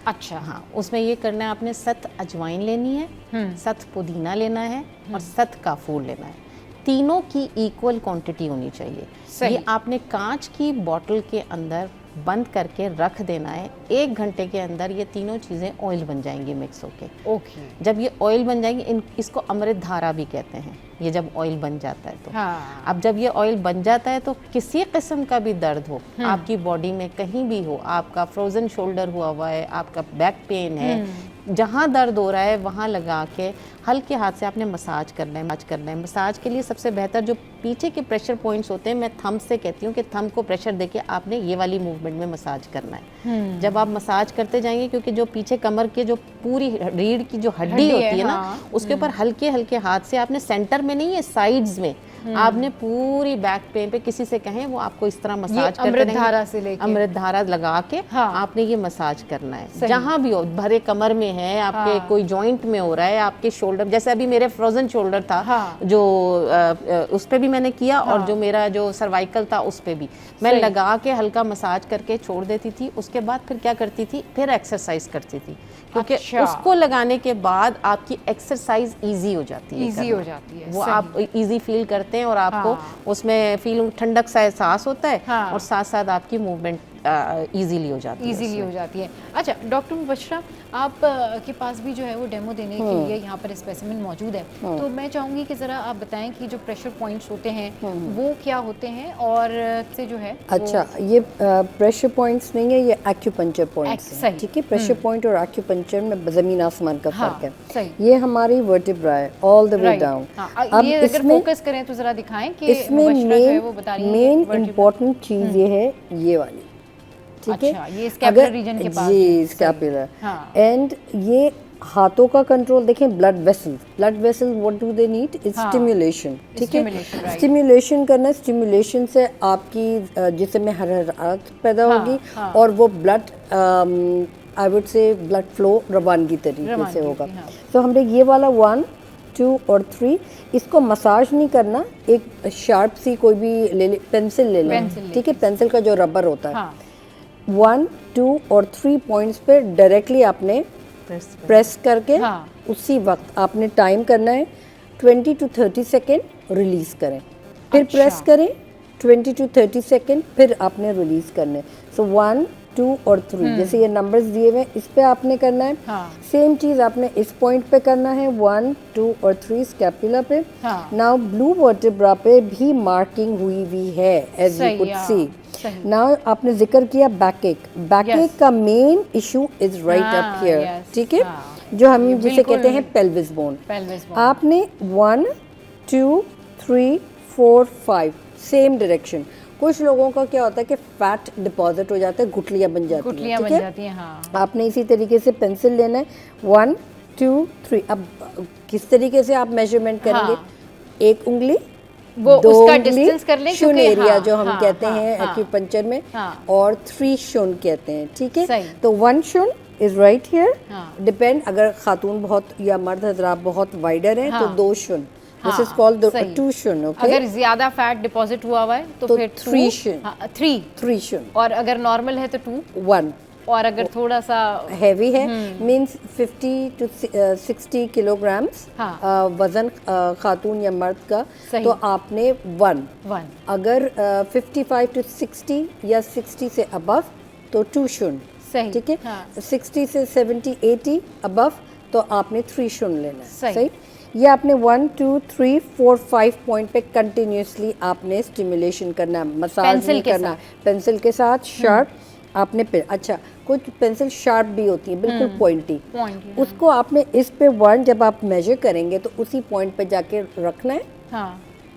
अच्छा, हाँ, उसमें ये करना है, आपने सत अजवाइन लेनी है, सत पुदीना लेना है और सत काफूर लेना है। तीनों की इक्वल क्वांटिटी होनी चाहिए। ये आपने कांच की बोतल के अंदर बंद करके रख देना है। 1 घंटे के अंदर ये तीनों चीज़ें ऑयल बन जाएंगी मिक्स होके। ओके। जब ये ऑयल बन जाएंगी, इसको अमृत धारा भी कहते हैं, ये जब ऑयल बन जाता है तो। हाँ। अब जब ये ऑयल बन जाता है तो किसी किस्म का भी दर्द हो आपकी बॉडी में, कहीं भी हो, आपका फ्रोजन शोल्डर हुआ है, आपका बैक पेन है, जहाँ दर्द हो रहा है वहाँ लगा के हल्के हाथ से आपने मसाज करना है। मसाज के लिए सबसे बेहतर जो पीछे के प्रेशर पॉइंट्स होते हैं, मैं थंब से कहती हूँ कि थंब को प्रेशर देके आपने ये वाली मूवमेंट में मसाज करना है। जब आप मसाज करते जाएंगे, क्योंकि जो पीछे कमर के जो पूरी रीढ़ की जो हड्डी होती है ना, उसके ऊपर हल्के हल्के हाथ से आपने, सेंटर में नहीं है, साइड्स में आपने पूरी बैक पेन पे, किसी से कहें वो आपको इस तरह मसाज करते अमृत धारा से लेके, अमृत धारा लगा के आपने ये मसाज करना है। जहाँ भी हो, भरे कमर में है, आपके कोई जॉइंट में हो रहा है, आपके शोल्डर, जैसे अभी मेरे फ्रोजन शोल्डर था, जो उस पे भी मैंने किया, और जो मेरा जो सर्वाइकल था उस पे भी मैं लगा के हल्का मसाज करके छोड़ देती थी। उसके बाद फिर क्या करती थी, फिर एक्सरसाइज करती थी, क्योंकि उसको लगाने के बाद आपकी एक्सरसाइज ईजी हो जाती है, वो आप ईजी फील करते हैं और आपको उसमें फील ठंडक सा एहसास होता है, और साथ साथ आपकी मूवमेंट इजीली हो जाती है। अच्छा डॉक्टर मुबशरा, आप के पास भी जो है वो डेमो देने के लिए यहाँ पर स्पेसिमेन मौजूद है, तो मैं चाहूँगी कि ज़रा आप बताएं कि जो प्रेशर पॉइंट्स होते हैं वो क्या होते हैं और से जो है। अच्छा, ये प्रेशर पॉइंट्स नहीं है, ये एक्यूपंक्चर पॉइंट्स हैं, ठीक है। प्रेशर पॉइंट और एक्यूपंक्चर में ज़मीन आसमान का फर्क है। ये हमारी वर्टिब्रा है ऑल द वे डाउन। अब अगर फोकस करें तो ज़रा दिखाएं कि इसमें मेन इम्पोर्टेंट चीज़ ये है, ये वाली, ठीक है। अच्छा, ये स्कैपुलर रीजन के पास, जी स्कैपुलर, एंड ये हाथों का कंट्रोल देखें। Blood vessels what do they need is stimulation, ठीक है। स्टिमुलेशन करना, स्टिमुलेशन से आपकी जिसम में हरारत पैदा होगी और वो blood I would say blood flow रवानगी तरीके से होगा। तो हमने ये वाला 1, 2 और 3, इसको मसाज नहीं करना, एक शार्प सी कोई भी ले ले, पेंसिल ले लें, ठीक है, पेंसिल का जो रबर होता है, 1, 2 और 3 पॉइंट्स पे डायरेक्टली आपने प्रेस करके उसी वक्त आपने टाइम करना है 20 to 30 सेकेंड, रिलीज करें, फिर प्रेस करें 20 to 30 सेकेंड, फिर आपने रिलीज करना है। सो 1, 2 और 3, जैसे ये नंबर्स दिए हुए इस पे आपने करना है। सेम चीज आपने इस पॉइंट पे करना है, 1, 2 और 3 स्कैपुला पे। नाउ ब्लू वर्टेब्रा पे भी मार्किंग हुई हुई है, as you could see. Now आपने जिक्र किया बैक एक का main issue is right up here, ठीक है, जो हम जिसे कहते हैं पेल्विस बोन। आपने 1, 2, 3, 4, 5 सेम डायरेक्शन। कुछ लोगों का क्या होता है कि फैट डिपॉजिट हो जाता है, गुठलियां बन जाती हैं, ठीक है। आपने इसी तरीके से पेंसिल लेना है, 1, 2, 3। अब किस तरीके से आप मेजरमेंट करेंगे? एक उंगली, वो दो उसका उंगली, डिस्टेंस कर लें, शून एरिया जो हम कहते हाँ, हैं हाँ, एक्यूपंक्चर में, हाँ, और 3 शून कहते हैं, ठीक है। सही। तो 1 शून इज राइट हियर, डिपेंड, अगर खातून बहुत या मर्द हजरात बहुत वाइडर है तो 2 शून, दिस इज कॉल्ड 2 शून, ओके। अगर ज्यादा फैट डिपॉजिट हुआ हुआ है तो फिर 3 शून, 3 शून, और अगर नॉर्मल है तो 2, 1, और अगर थोड़ा सा हैवी है मींस 50 to 60 किलोग्राम्स वजन खातून या मर्द का, तो आपने 1। अगर 55 to 60 या 60 से अबव तो 2 शून, ठीक है। 60 से 70, 80 अबव तो आपने 3 शून लेना है, सही। ये आपने 1, 2, 3, 4, 5 पॉइंट पे कंटिन्यूसली आपने स्टिमुलेशन करना है, मसाज नहीं करना, पेंसिल के साथ शार्प आपने अच्छा, कुछ पेंसिल शार्प भी होती है, बिल्कुल पॉइंटी, उसको आपने इस पे 1 जब आप मेजर करेंगे तो उसी पॉइंट पे जाके रखना है,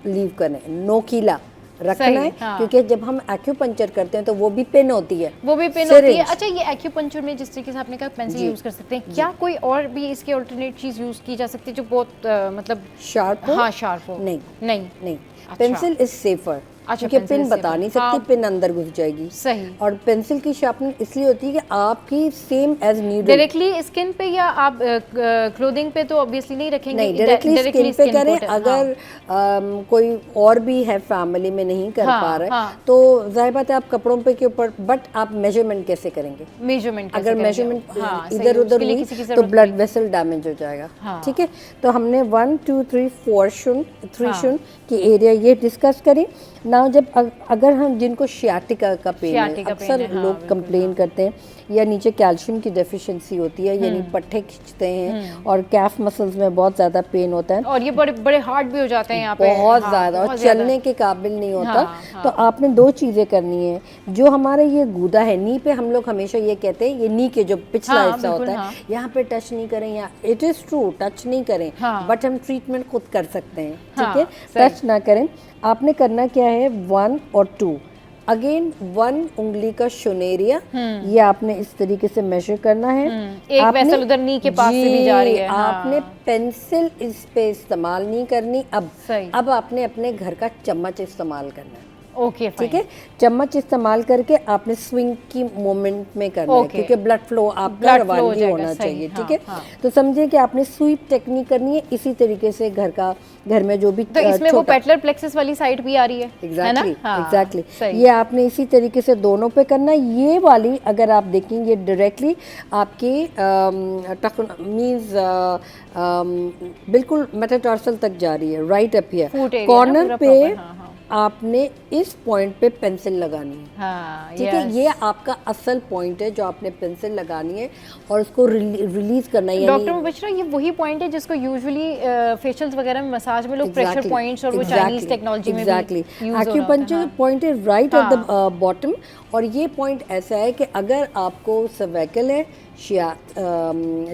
लीव करना है, नोकीला रखना है, क्योंकि जब हम एक्यूपंक्चर करते हैं तो वो भी पिन होती है, होती है। अच्छा, ये एक्यूपंक्चर में जिस तरीके से आपने कहा पेंसिल यूज कर सकते हैं, क्या कोई और भी इसके अल्टरनेट चीज यूज की जा सकती है जो बहुत मतलब शार्प हो? हाँ, शार्प हो। नहीं। पेंसिल इज सेफर, क्योंकि पिन बता नहीं सकती, पिन अंदर घुस जाएगी, सही। और पेंसिल की शार्पनेस इसलिए होती है कि आपकी same edge needle directly skin पे या आप क्लोथिंग पे तो ऑब्वियसली नहीं रखेंगे, नहीं, डायरेक्टली स्किन पे करें। अगर कोई और भी है फैमिली में नहीं कर पा रहा है तो जाहिर बात है आप कपड़ों पे के ऊपर, बट आप मेजरमेंट कैसे करेंगे? अगर मेजरमेंट इधर उधर हुई तो ब्लड वेसल डैमेज हो जाएगा, ठीक है। तो हमने 1, 2, 3, 4 शून, 3 शून की एरिया ये डिस्कस करें। ना जब अगर हम जिनको शियाटिका का पेन है, अक्सर लोग कंप्लेन करते हैं, या नीचे कैल्शियम की डेफिशिएंसी होती है, यानी पट्टे खींचते हैं और कैफ मसल्स में बहुत ज़्यादा पेन होता है, और ये बड़े बड़े हार्ड भी हो जाते हैं यहाँ पे, बहुत ज़्यादा, और चलने के काबिल नहीं होता। तो आपने 2 चीज़ें करनी है। जो हमारे ये गूदा है नी पे, हम लोग हमेशा ये कहते हैं, ये नी के जो पिछला हिस्सा होता है, यहाँ पे टच नहीं करें, यहाँ इट इज़ ट्रू टच नहीं करें, बट हम ट्रीटमेंट खुद कर सकते हैं, ठीक है, टच ना करें। आपने करना क्या है, 1 और 2, अगेन 1 उंगली का शूनेरिया, ये आपने इस तरीके से मेजर करना है। एक वेसल उधर नी के पास से भी जा रही है, आपने पेंसिल इस पे इस्तेमाल नहीं करनी। अब आपने अपने घर का चम्मच इस्तेमाल करना है, ओके, ठीक है। चम्मच इस्तेमाल करके आपने स्विंग की मोमेंट में करना है, क्योंकि ब्लड फ्लो आपका रवानगी होना चाहिए, ठीक है। तो समझिए कि आपने स्वीप टेक्निक करनी है इसी तरीके से। घर में जो भी तो इसमें वो पेटलर प्लेक्सस वाली साइड भी आ रही है, एग्जैक्टली। ये आपने इसी तरीके से दोनों पे करना है। ये वाली अगर आप देखेंगे डायरेक्टली आपकी मींस बिल्कुल मेटाटार्सल तक जा रही है, राइट अप हियर कॉर्नर पे आपने इस पॉइंट पे पेंसिल लगानी है, ठीक है। ये आपका असल पॉइंट है जो आपने पेंसिल लगानी है और उसको रिलीज करना है। डॉक्टर मुबशरा, ये वही पॉइंट है जिसको यूजुअली फेशियल्स वगैरह में, मसाज में लोग प्रेशर पॉइंट्स और वो चाइनीज टेक्नोलॉजी में भी acupuncture point is right at the bottom. और ये पॉइंट ऐसा है कि अगर आपको सर्वाइकल है,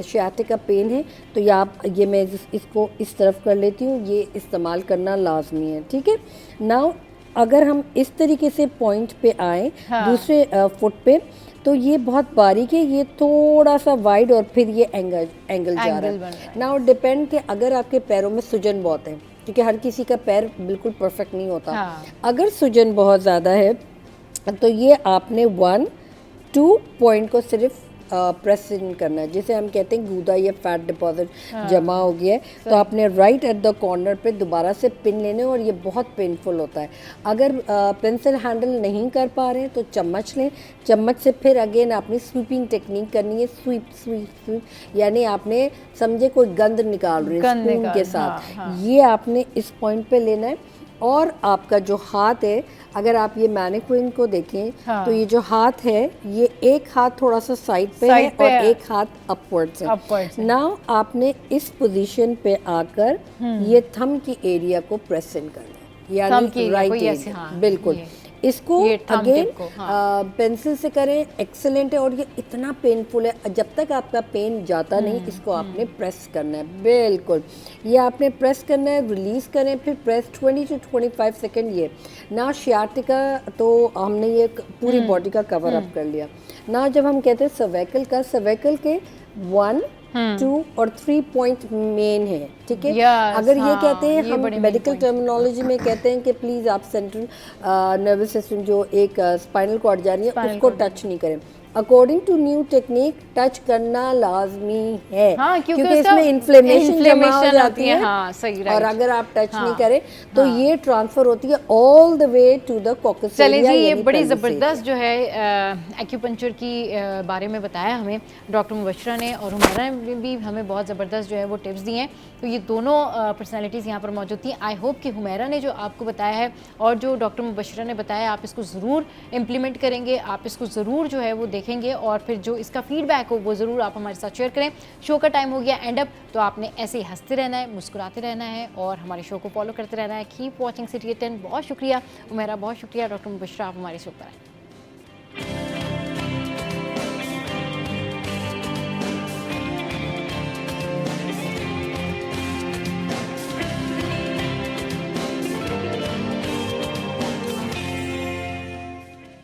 शियाटिका पेन है, तो ये आप ये मैं इसको इस तरफ कर लेती हूँ, ये इस्तेमाल करना लाजमी है, ठीक है। नाउ अगर हम इस तरीके से पॉइंट पे आए दूसरे फुट पे, तो ये बहुत बारीक है, ये थोड़ा सा वाइड और फिर ये एंगल जा रहा है। नाउ डिपेंड कि अगर आपके पैरों में सूजन बहुत है, क्योंकि हर किसी का पैर बिल्कुल परफेक्ट नहीं होता, अगर सूजन बहुत ज़्यादा है तो ये आपने 1, 2 पॉइंट को सिर्फ प्रेस इन करना है, जिसे हम कहते हैं गूदा या फैट डिपॉजिट जमा हो गया है, तो आपने राइट एट द कॉर्नर पे दोबारा से पिन लेने, और ये बहुत पेनफुल होता है। अगर पेंसिल हैंडल नहीं कर पा रहे हैं तो चम्मच लें, चम्मच से फिर अगेन आपने स्वीपिंग टेक्निक करनी है, स्वीप स्वीप स्वीप, यानी आपने समझे कोई गंद निकाल रहे हैं स्पून के साथ, ये आपने इस पॉइंट पे लेना है। और आपका जो हाथ है, अगर आप ये मैनिक्विन को देखें तो ये जो हाथ है, ये एक हाथ थोड़ा सा साइड पे है और एक हाथ अपवर्ड्स है। नाउ आपने इस पोजीशन पे आकर ये थंब की एरिया को प्रेस इन करना है, यानी राइट एरिया, बिल्कुल। इसको अगेन पेंसिल से करें, एक्सेलेंट है। और ये इतना पेनफुल है, जब तक आपका पेन जाता नहीं, इसको आपने प्रेस करना है, बिल्कुल। ये आपने प्रेस करना है, रिलीज करें, फिर प्रेस 20 to 25 सेकेंड। ये ना शियाटिका तो हमने ये पूरी बॉडी का कवर अप कर लिया ना। जब हम कहते हैं सर्वाइकल का, सर्वाइकल के 1, 2 और 3 पॉइंट मेन है, ठीक है। अगर ये कहते हैं, हम मेडिकल टर्मिनोलॉजी में कहते हैं कि प्लीज आप सेंट्रल नर्वस सिस्टम जो एक स्पाइनल कॉर्ड जा रही है उसको टच नहीं करें। According to new technique touch करना लाजमी है, क्योंकि इसमें इन्फ्लेमेशन जमा हो जाती है। सही, और अगर आप टच नहीं करें तो ये ट्रांसफर होती है all the way to the coccyx area. चलिए जी, ये बड़ी ज़बरदस्त जो है एक्यूपंक्चर की बारे में बताया हमें डॉक्टर मुबशरा ने, और हुमैरा ने भी हमें बहुत ज़बरदस्त जो है वो टिप्स दिए हैं। तो ये दोनों पर्सनैलिटीज़ यहाँ पर मौजूद थी। आई होप कि हुमैरा ने जो आपको बताया है और जो डॉक्टर मुबशरा ने बताया, आप इसको ज़रूर इम्प्लीमेंट करेंगे, आप इसको ज़रूर जो है वो देखेंगे, और फिर जो इसका फीडबैक हो वो ज़रूर आप हमारे साथ शेयर करें। शो का टाइम हो गया एंड अप, तो आपने ऐसे ही हंसते रहना है, मुस्कुराते रहना है और हमारे शो को फॉलो करते रहना है। Keep watching City 10। बहुत शुक्रिया हुमैरा, बहुत शुक्रिया डॉक्टर मुबशरा, आप हमारे शो पर आए।